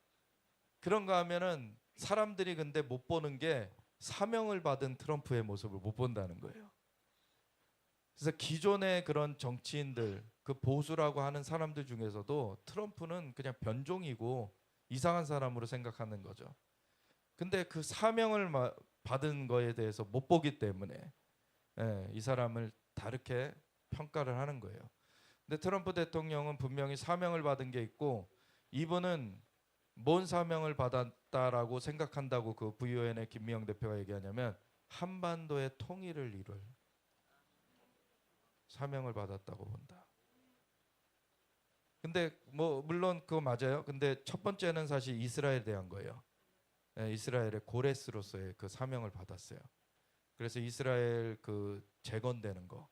S1: 그런가 하면은 사람들이 근데 못 보는 게 사명을 받은 트럼프의 모습을 못 본다는 거예요. 그래서 기존의 그런 정치인들, 그 보수라고 하는 사람들 중에서도 트럼프는 그냥 변종이고 이상한 사람으로 생각하는 거죠. 근데 그 사명을 받은 거에 대해서 못 보기 때문에 이 사람을 다르게 평가를 하는 거예요. 근데 트럼프 대통령은 분명히 사명을 받은 게 있고, 이분은 뭔 사명을 받았다라고 생각한다고 그 VON의 김미영 대표가 얘기하냐면 한반도의 통일을 이룰 사명을 받았다고 본다. 근데 뭐 물론 그거 맞아요. 근데 첫 번째는 사실 이스라엘에 대한 거예요. 이스라엘의 고레스로서의 그 사명을 받았어요. 그래서 이스라엘 그 재건되는 거,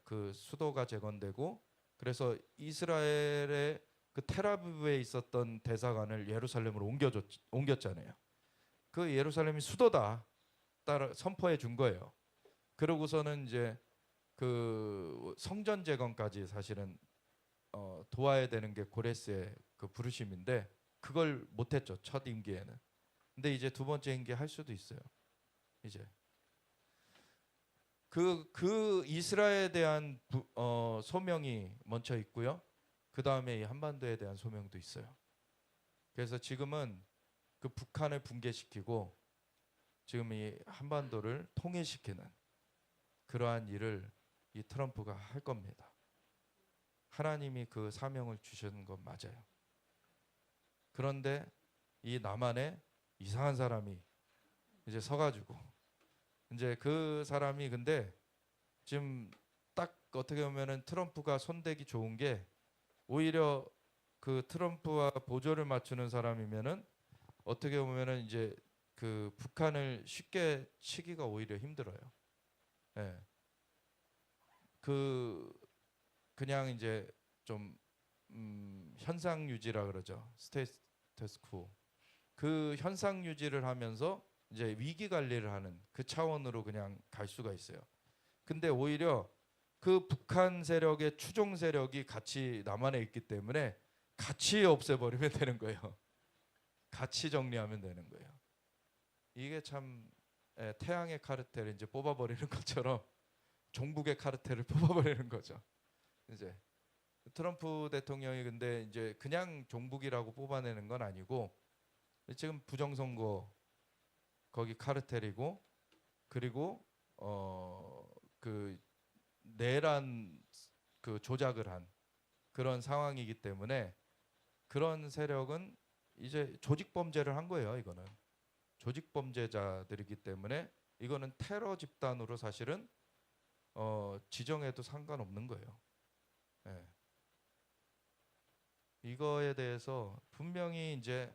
S1: 그 수도가 재건되고, 그래서 이스라엘의 그 텔아비브에 있었던 대사관을 예루살렘으로 옮겼잖아요. 그 예루살렘이 수도다 따라 선포해 준 거예요. 그러고서는 이제 그 성전 재건까지 사실은 도와야 되는 게 고레스의 그 부르심인데 그걸 못했죠, 첫 임기에는. 근데 이제 두 번째 임기 할 수도 있어요. 이제 그 이스라엘에 대한 소명이 먼저 있고요. 그 다음에 이 한반도에 대한 소명도 있어요. 그래서 지금은 그 북한을 붕괴시키고 지금 이 한반도를 통일시키는 그러한 일을 이 트럼프가 할 겁니다. 하나님이 그 사명을 주신 건 맞아요. 그런데 이 남한에 이상한 사람이 이제 서가지고 이제 그 사람이 근데 지금 딱 어떻게 보면은 트럼프가 손대기 좋은 게 오히려 그 트럼프와 보조를 맞추는 사람이면은 어떻게 보면은 이제 그 북한을 쉽게 치기가 오히려 힘들어요. 예. 그냥 이제 좀 현상 유지라 그러죠. 스테이터스코. 그 현상 유지를 하면서 이제 위기 관리를 하는 그 차원으로 그냥 갈 수가 있어요. 근데 오히려 그 북한 세력의 추종 세력이 같이 남한에 있기 때문에 같이 없애버리면 되는 거예요. 같이 정리하면 되는 거예요. 이게 참 태양의 카르텔을 이제 뽑아버리는 것처럼 종북의 카르텔을 뽑아버리는 거죠. 이제 트럼프 대통령이 근데 이제 그냥 종북이라고 뽑아내는 건 아니고 지금 부정선거 거기 카르텔이고, 그리고 그 내란 그 조작을 한 그런 상황이기 때문에 그런 세력은 이제 조직 범죄를 한 거예요. 이거는 조직 범죄자들이기 때문에 이거는 테러 집단으로 사실은 지정해도 상관없는 거예요. 예. 이거에 대해서 분명히 이제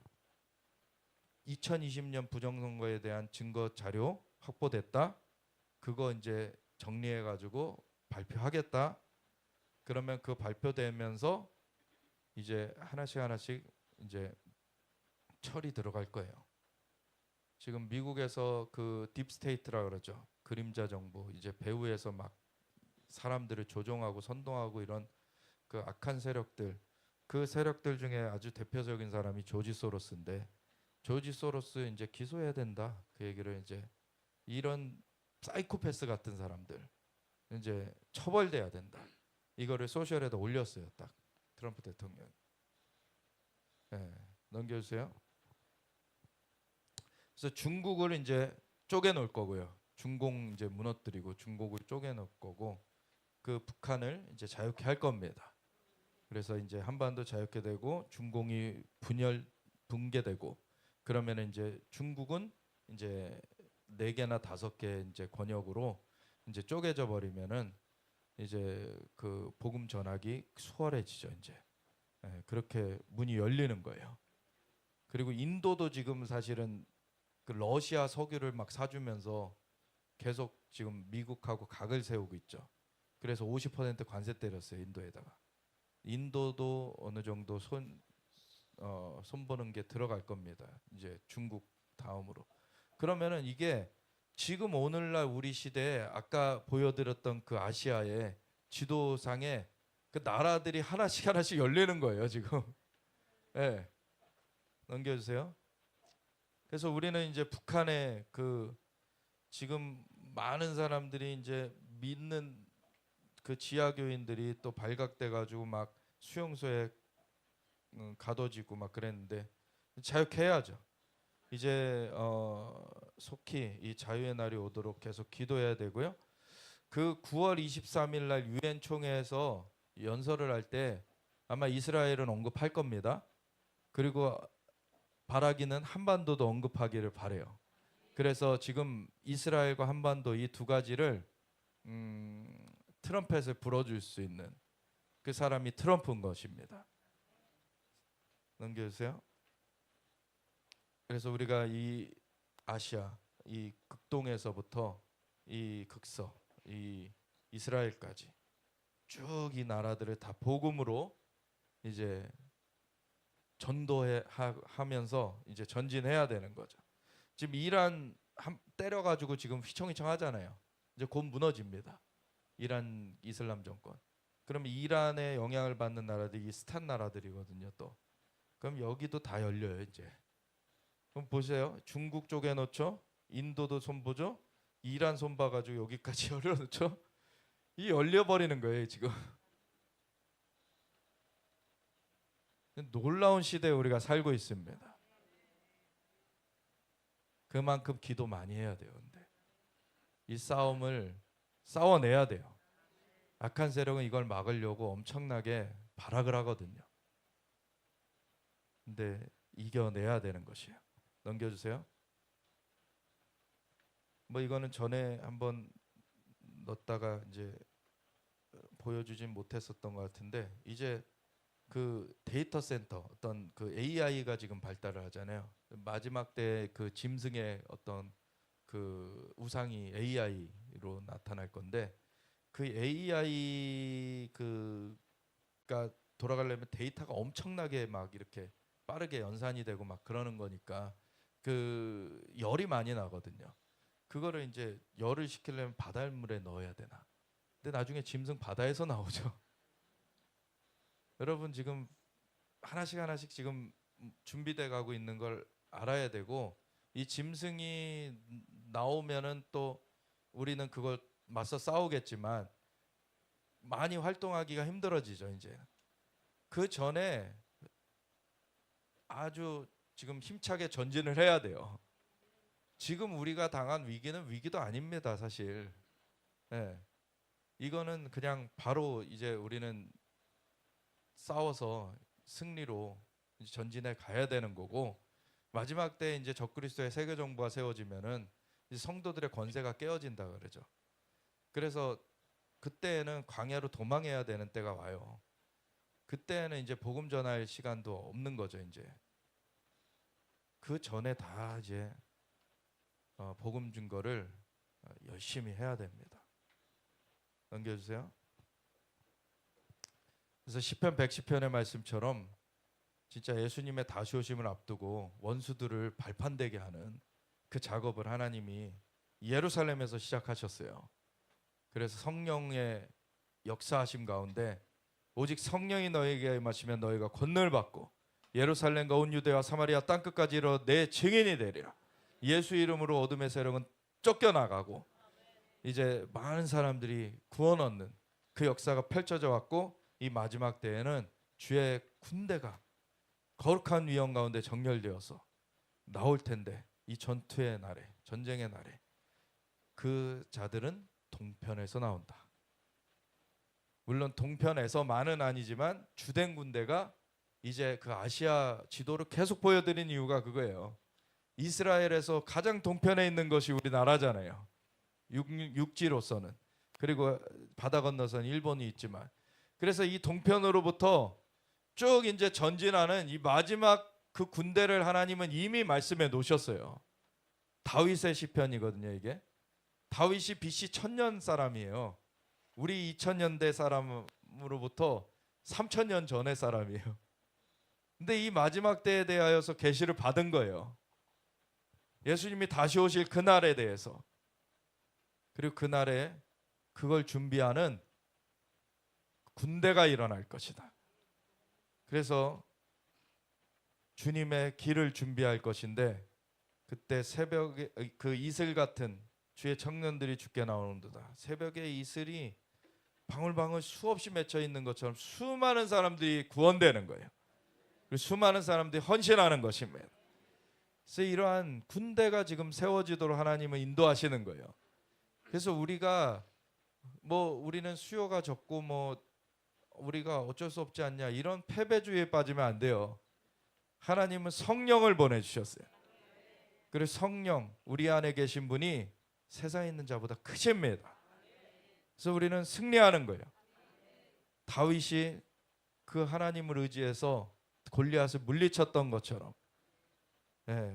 S1: 2020년 부정선거에 대한 증거 자료 확보됐다. 그거 이제 정리해 가지고 발표하겠다. 그러면 그 발표되면서 이제 하나씩 이제 철이 들어갈 거예요. 지금 미국에서 그 딥스테이트라 그러죠. 그림자 정부 이제 배후에서 막 사람들을 조종하고 선동하고 이런 그 악한 세력들, 그 세력들 중에 아주 대표적인 사람이 조지 소로스인데, 조지 소로스 이제 기소해야 된다 그 얘기를, 이제 이런 사이코패스 같은 사람들 이제 처벌돼야 된다, 이거를 소셜에다 올렸어요. 딱 트럼프 대통령. 네, 넘겨주세요. 그래서 중국을 이제 쪼개놓을 거고요. 중공 이제 무너뜨리고 중국을 쪼개놓을 거고, 그 북한을 이제 자유케 할 겁니다. 그래서 이제 한반도 자유케 되고 중공이 붕괴되고, 그러면 이제 중국은 이제 4개나 5개 이제 권역으로 이제 쪼개져 버리면은 이제 그 복음 전하기 수월해지죠. 이제 그렇게 문이 열리는 거예요. 그리고 인도도 지금 사실은 그 러시아 석유를 막 사주면서 계속 지금 미국하고 각을 세우고 있죠. 그래서 50% 관세 때렸어요, 인도에다가. 인도도 어느 정도 손보는 게 들어갈 겁니다. 이제 중국 다음으로. 그러면은 이게 지금 오늘날 우리 시대에 아까 보여드렸던 그 아시아의 지도상에 그 나라들이 하나씩 하나씩 열리는 거예요, 지금. 네. 넘겨주세요. 그래서 우리는 이제 북한의 그 지금 많은 사람들이 이제 믿는 그 지하교인들이 또 발각돼 가지고 막 수용소에 가둬지고 막 그랬는데 자유케 해야죠. 이제 속히 이 자유의 날이 오도록 계속 기도해야 되고요. 그 9월 23일 날 유엔 총회에서 연설을 할 때 아마 이스라엘은 언급할 겁니다. 그리고 바라기는 한반도도 언급하기를 바래요. 그래서 지금 이스라엘과 한반도 이 두 가지를 트럼펫을 불어줄 수 있는 그 사람이 트럼프인 것입니다. 넘겨주세요. 그래서 우리가 이 아시아, 이 극동에서부터 이 극서, 이 이스라엘까지 쭉 이 나라들을 다 복음으로 이제 전도하면서 이제 전진해야 되는 거죠. 지금 이란 때려가지고 지금 휘청휘청 하잖아요. 이제 곧 무너집니다. 이란 이슬람 정권. 그럼 이란의 영향을 받는 나라들이 스탄 나라들이거든요. 또 그럼 여기도 다 열려요. 이제 그럼 보세요. 중국 쪽에 놓죠. 인도도 손보죠. 이란 손봐가지고 여기까지 열어놓죠. 이 열려버리는 거예요 지금. 놀라운 시대에 우리가 살고 있습니다. 그만큼 기도 많이 해야 돼요. 근데 이 싸움을 싸워내야 돼요. 악한 세력은 이걸 막으려고 엄청나게 발악을 하거든요. 근데 이겨내야 되는 것이에요. 넘겨주세요. 뭐 이거는 전에 한번 넣었다가 이제 보여주진 못했었던 것 같은데, 이제 그 데이터 센터 어떤 그 AI가 지금 발달을 하잖아요. 마지막 때 그 짐승의 어떤 그 우상이 AI로 나타날 건데, 그 AI 그가 돌아가려면 데이터가 엄청나게 막 이렇게 빠르게 연산이 되고 막 그러는 거니까 그 열이 많이 나거든요. 그거를 이제 열을 식히려면 바닷물에 넣어야 되나? 근데 나중에 짐승 바다에서 나오죠. 여러분 지금 하나씩 하나씩 지금 준비돼 가고 있는 걸 알아야 되고, 이 짐승이 나오면은 또 우리는 그걸 맞서 싸우겠지만 많이 활동하기가 힘들어지죠. 이제 그 전에 아주 지금 힘차게 전진을 해야 돼요. 지금 우리가 당한 위기는 위기도 아닙니다, 사실. 네. 이거는 그냥 바로 이제 우리는 싸워서 승리로 이제 전진해 가야 되는 거고, 마지막 때 이제 적그리스도의 세계 정부가 세워지면은 이제 성도들의 권세가 깨어진다 그러죠. 그래서 그때는 광야로 도망해야 되는 때가 와요. 그때는 이제 복음 전할 시간도 없는 거죠. 이제 그 전에 다 이제 복음 증거를 열심히 해야 됩니다. 넘겨주세요. 그래서 시편 110편의 말씀처럼 진짜 예수님의 다시 오심을 앞두고 원수들을 발판되게 하는 그 작업을 하나님이 예루살렘에서 시작하셨어요. 그래서 성령의 역사하심 가운데 오직 성령이 너에게 임하시면 너희가 권능을 받고 예루살렘과 온 유대와 사마리아 땅끝까지 이르러 내 증인이 되리라. 예수 이름으로 어둠의 세력은 쫓겨나가고 이제 많은 사람들이 구원 얻는 그 역사가 펼쳐져 왔고, 이 마지막 때에는 주의 군대가 거룩한 위험 가운데 정렬되어서 나올 텐데, 이 전투의 날에, 전쟁의 날에 그 자들은 동편에서 나온다. 물론 동편에서만은 아니지만 주된 군대가 이제 그 아시아 지도를 계속 보여드린 이유가 그거예요. 이스라엘에서 가장 동편에 있는 것이 우리나라잖아요. 육지로서는. 그리고 바다 건너서는 일본이 있지만, 그래서 이 동편으로부터 쭉 이제 전진하는 이 마지막 그 군대를 하나님은 이미 말씀해 놓으셨어요. 다윗의 시편이거든요, 이게. 다윗이 BC 1000년 사람이에요. 우리 2000년대 사람으로부터 3000년 전의 사람이에요. 근데 이 마지막 때에 대하여서 계시를 받은 거예요. 예수님이 다시 오실 그날에 대해서. 그리고 그날에 그걸 준비하는 군대가 일어날 것이다. 그래서 주님의 길을 준비할 것인데, 그때 새벽에 그 이슬 같은 주의 청년들이 죽게 나오는도다. 새벽에 이슬이 방울방울 수없이 맺혀 있는 것처럼 수많은 사람들이 구원되는 거예요. 그리고 수많은 사람들이 헌신하는 것입니다. 그래서 이러한 군대가 지금 세워지도록 하나님은 인도하시는 거예요. 그래서 우리가 우리는 수요가 적고 우리가 어쩔 수 없지 않냐, 이런 패배주의에 빠지면 안 돼요. 하나님은 성령을 보내주셨어요. 그리고 성령, 우리 안에 계신 분이 세상에 있는 자보다 크십니다. 그래서 우리는 승리하는 거예요. 다윗이 그 하나님을 의지해서 골리앗을 물리쳤던 것처럼,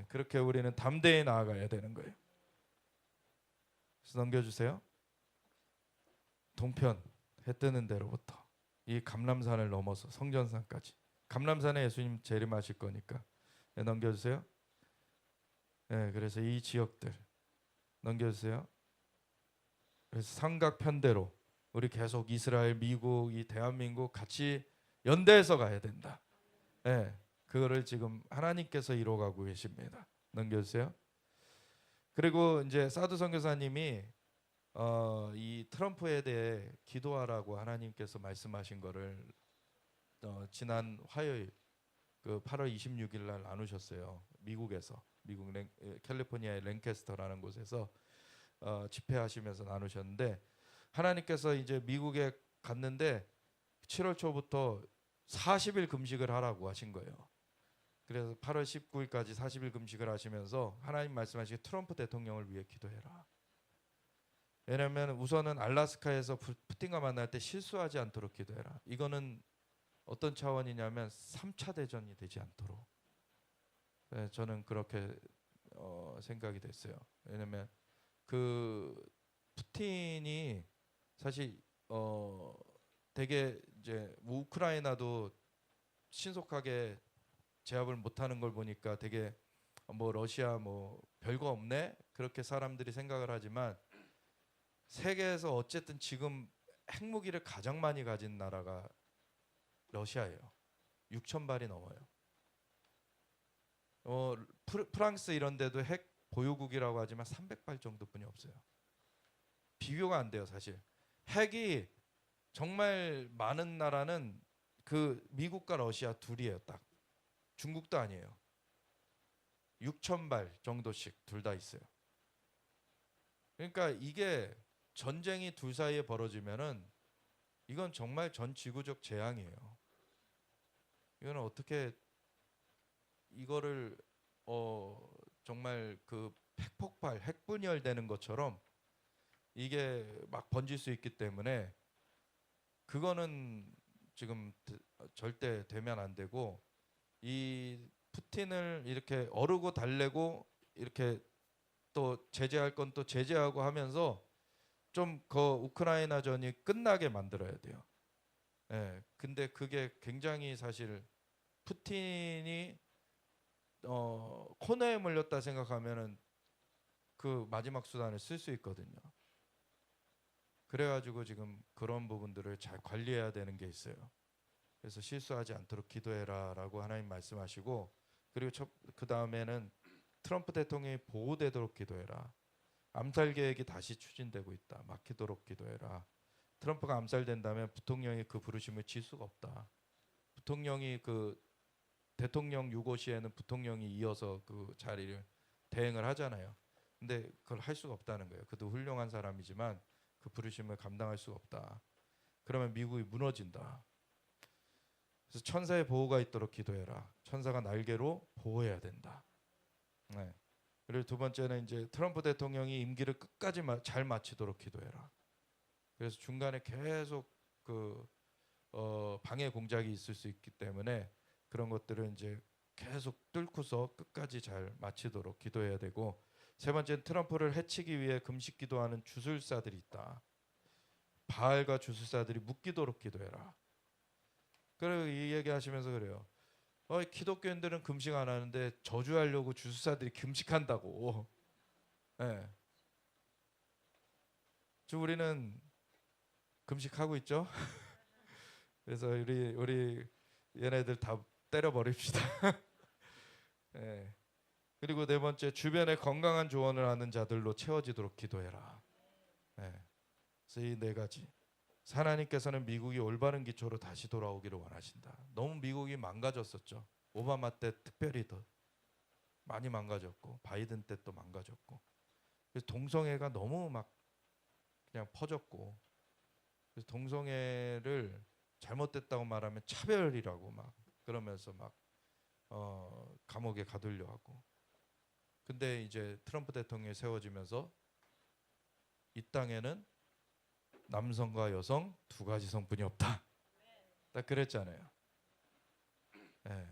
S1: 그렇게 우리는 담대히 나아가야 되는 거예요. 그래서 넘겨주세요. 동편, 해 뜨는 데로부터 이 감람산을 넘어서 성전산까지. 감람산에 예수님 재림하실 거니까. 넘겨주세요. 그래서 이 지역들 넘겨주세요. 그래서 삼각편대로 우리 계속 이스라엘, 미국, 이 대한민국 같이 연대해서 가야 된다. 그거를 지금 하나님께서 이루어가고 계십니다. 넘겨주세요. 그리고 이제 사두 선교사님이 이 트럼프에 대해 기도하라고 하나님께서 말씀하신 거를 지난 화요일 그 8월 26일 날 나누셨어요. 미국에서, 미국 캘리포니아의 랭캐스터라는 곳에서 집회하시면서 나누셨는데, 하나님께서 이제 미국에 갔는데 7월 초부터 40일 금식을 하라고 하신 거예요. 그래서 8월 19일까지 40일 금식을 하시면서 하나님 말씀하시기에 트럼프 대통령을 위해 기도해라. 왜냐하면 우선은 알래스카에서 푸틴과 만날 때 실수하지 않도록 기도해라. 이거는 어떤 차원이냐면 3차 대전이 되지 않도록. 저는 그렇게 생각이 됐어요. 왜냐하면 그 푸틴이 사실 되게 이제 우크라이나도 신속하게 제압을 못하는 걸 보니까 되게 러시아 별거 없네, 그렇게 사람들이 생각을 하지만, 세계에서 어쨌든 지금 핵무기를 가장 많이 가진 나라가 러시아예요. 6,000발이 넘어요. 프랑스 이런 데도 핵 보유국이라고 하지만 300발 정도뿐이 없어요. 비교가 안 돼요, 사실. 핵이 정말 많은 나라는 그 미국과 러시아 둘이에요, 딱. 중국도 아니에요. 6,000발 정도씩 둘 다 있어요. 그러니까 이게 전쟁이 둘 사이에 벌어지면은 이건 정말 전 지구적 재앙이에요. 이거는 어떻게 이거를 정말 그 핵폭발, 핵분열되는 것처럼 이게 막 번질 수 있기 때문에 그거는 지금 절대 되면 안 되고, 이 푸틴을 이렇게 어르고 달래고 이렇게 또 제재할 건 또 제재하고 하면서 좀 그 우크라이나 전이 끝나게 만들어야 돼요. 근데 그게 굉장히 사실 푸틴이 코너에 몰렸다 생각하면은 그 마지막 수단을 쓸 수 있거든요. 그래가지고 지금 그런 부분들을 잘 관리해야 되는 게 있어요. 그래서 실수하지 않도록 기도해라라고 하나님 말씀하시고, 그리고 그 다음에는 트럼프 대통령이 보호되도록 기도해라. 암살 계획이 다시 추진되고 있다. 막히도록 기도해라. 트럼프가 암살된다면 부통령이 그 부르심을 질 수가 없다. 부통령이 그 대통령 유고 시에는 부통령이 이어서 그 자리를 대행을 하잖아요. 근데 그걸 할 수가 없다는 거예요. 그도 훌륭한 사람이지만 그 부르심을 감당할 수가 없다. 그러면 미국이 무너진다. 그래서 천사의 보호가 있도록 기도해라. 천사가 날개로 보호해야 된다. 네. 그리고 두 번째는 이제 트럼프 대통령이 임기를 끝까지 잘 마치도록 기도해라. 그래서 중간에 계속 그 방해 공작이 있을 수 있기 때문에 그런 것들을 이제 계속 뚫고서 끝까지 잘 마치도록 기도해야 되고, 세 번째는 트럼프를 해치기 위해 금식 기도하는 주술사들이 있다. 바알과 주술사들이 묶이도록 기도해라. 그리고 이 얘기하시면서 그래요. 기독교인들은 금식 안 하는데 저주하려고 주술사들이 금식한다고. 네. 우리는 금식하고 있죠. 그래서 우리 얘네들 다 때려버립시다. 네. 그리고 네 번째, 주변에 건강한 조언을 하는 자들로 채워지도록 기도해라. 네. 그래서 이 네 가지. 하나님께서는 미국이 올바른 기초로 다시 돌아오기를 원하신다. 너무 미국이 망가졌었죠. 오바마 때 특별히 더 많이 망가졌고, 바이든 때 또 망가졌고, 그래서 동성애가 너무 막 그냥 퍼졌고, 그래서 동성애를 잘못됐다고 말하면 차별이라고 막 그러면서 막 감옥에 가두려 하고. 근데 이제 트럼프 대통령이 세워지면서 이 땅에는 남성과 여성 두 가지 성분이 없다. 딱 그랬잖아요. 네.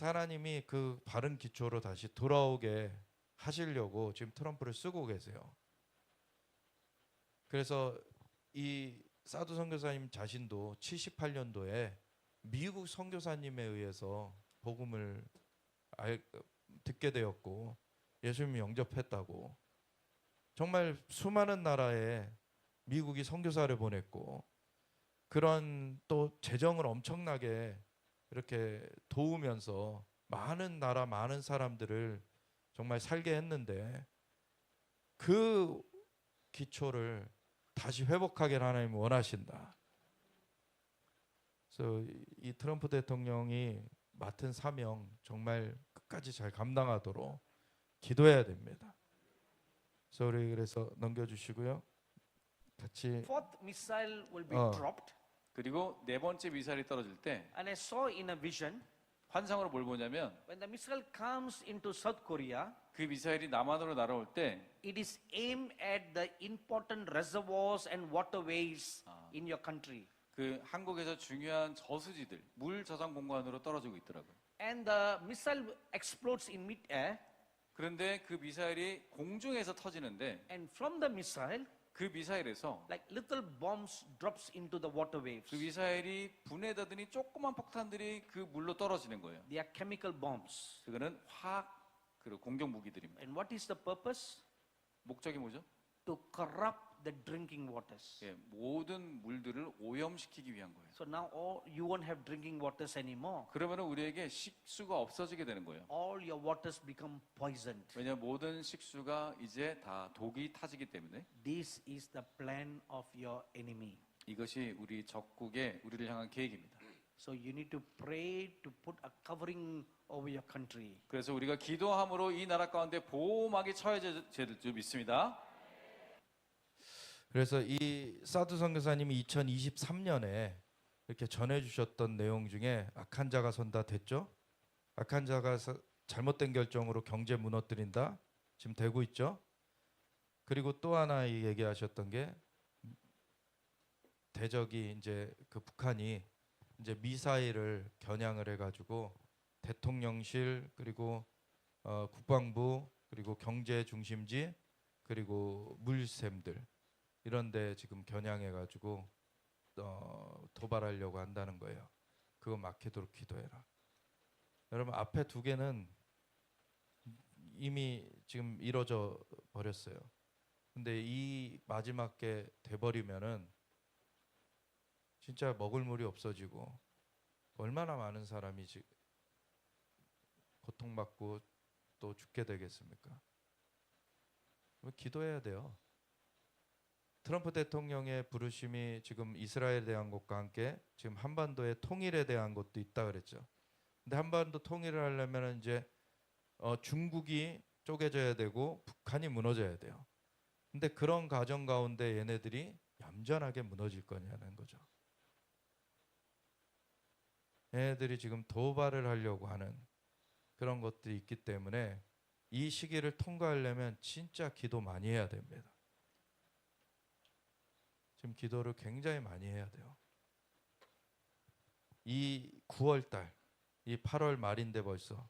S1: 하나님이 그 바른 기초로 다시 돌아오게 하시려고 지금 트럼프를 쓰고 계세요. 그래서 이 사두 선교사님 자신도 78년도에 미국 선교사님에 의해서 복음을 듣게 되었고 예수님을 영접했다고. 정말 수많은 나라에 미국이 선교사를 보냈고, 그런 또 재정을 엄청나게 이렇게 도우면서 많은 나라 많은 사람들을 정말 살게 했는데, 그 기초를 다시 회복하길 하나님은 원하신다. 그래서 이 트럼프 대통령이 맡은 사명 정말 끝까지 잘 감당하도록 기도해야 됩니다. 그래서 넘겨주시고요. 같이.
S12: Fourth missile will be
S1: 어.
S12: dropped,
S13: 그리고 네 번째 미사일이 떨어질 때
S12: and I saw in a vision
S13: 환상으로 뭘 보냐면,
S12: when the missile comes into South Korea,
S13: 그 미사일이 남한으로 날아올 때
S12: it is aimed at the important reservoirs and waterways in your country.
S13: 그 한국에서 중요한 저수지들, 물 저장 공간으로 떨어지고 있더라고요.
S12: And the missile explodes in mid-air,
S13: 그런데 그 미사일이 공중에서 터지는데,
S12: and from the missile,
S13: 그 미사일에서
S12: like little bombs drops into the water waves.
S13: 그 미사일이 분해되더니 조그만 폭탄들이 그 물로 떨어지는 거예요.
S12: They are chemical bombs.
S13: 그거는 화학 그리고 공격 무기들입니다.
S12: And what is the purpose?
S13: 목적이 뭐죠?
S12: To corrupt the drinking waters.
S13: 예, 모든 물들을 오염시키기 위한 거예요.
S12: So now you won't have drinking waters anymore.
S13: 그러면 우리에게 식수가 없어지게 되는 거예요.
S12: All your waters become poisoned.
S13: 왜냐하면 모든 식수가 이제 다 독이 타지기 때문에.
S12: This is the plan of your enemy.
S13: 이것이 우리 적국의 우리를 향한 계획입니다.
S12: So you need to pray to put a covering over your country.
S13: 그래서 우리가 기도함으로 이 나라 가운데 보호막이 처해질 줄 믿습니다.
S1: 그래서 이 사두 선교사님이 2023년에 이렇게 전해주셨던 내용 중에 악한 자가 선다 됐죠? 악한 자가 잘못된 결정으로 경제 무너뜨린다 지금 되고 있죠? 그리고 또 하나 얘기하셨던 게 대적이 이제 그 북한이 이제 미사일을 겨냥을 해가지고 대통령실 그리고 국방부 그리고 경제 중심지 그리고 물샘들 이런데 지금 겨냥해가지고 도발하려고 한다는 거예요. 그거 막히도록 기도해라. 여러분 앞에 두 개는 이미 지금 이루어져 버렸어요. 근데 이 마지막 게 돼버리면은 진짜 먹을 물이 없어지고 얼마나 많은 사람이 지금 고통받고 또 죽게 되겠습니까? 기도해야 돼요. 트럼프 대통령의 부르심이 지금 이스라엘에 대한 것과 함께 지금 한반도의 통일에 대한 것도 있다 그랬죠. 근데 한반도 통일을 하려면 이제 중국이 쪼개져야 되고 북한이 무너져야 돼요. 근데 그런 과정 가운데 얘네들이 얌전하게 무너질 거냐는 거죠. 얘네들이 지금 도발을 하려고 하는 그런 것들이 있기 때문에 이 시기를 통과하려면 진짜 기도 많이 해야 됩니다. 지금 기도를 굉장히 많이 해야 돼요. 이 9월달, 이 8월 말인데 벌써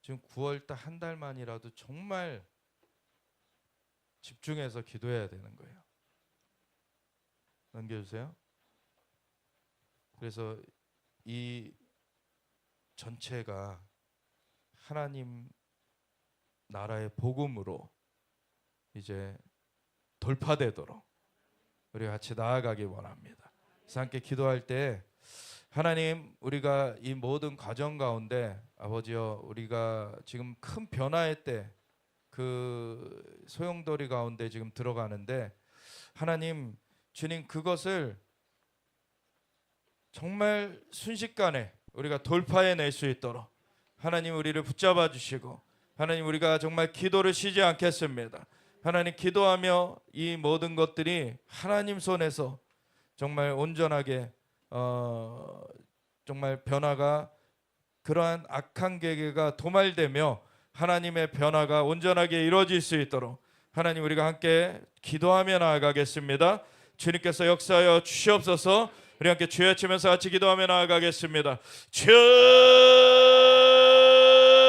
S1: 지금 9월달 한 달만이라도 정말 집중해서 기도해야 되는 거예요. 넘겨주세요. 그래서 이 전체가 하나님 나라의 복음으로 이제 돌파되도록 우리 같이 나아가기 원합니다. 그래서 함께 기도할 때 하나님, 우리가 이 모든 과정 가운데 아버지여, 우리가 지금 큰 변화의 때 그 소용돌이 가운데 지금 들어가는데 하나님, 주님, 그것을 정말 순식간에 우리가 돌파해낼 수 있도록 하나님 우리를 붙잡아 주시고, 하나님 우리가 정말 기도를 쉬지 않겠습니다. 하나님, 기도하며 이 모든 것들이 하나님 손에서 정말 온전하게 정말 변화가, 그러한 악한 계계가 도말되며 하나님의 변화가 온전하게 이루어질 수 있도록 하나님, 우리가 함께 기도하며 나아가겠습니다. 주님께서 역사하여 주시옵소서. 우리 함께 주여 치면서 같이 기도하며 나아가겠습니다. 주여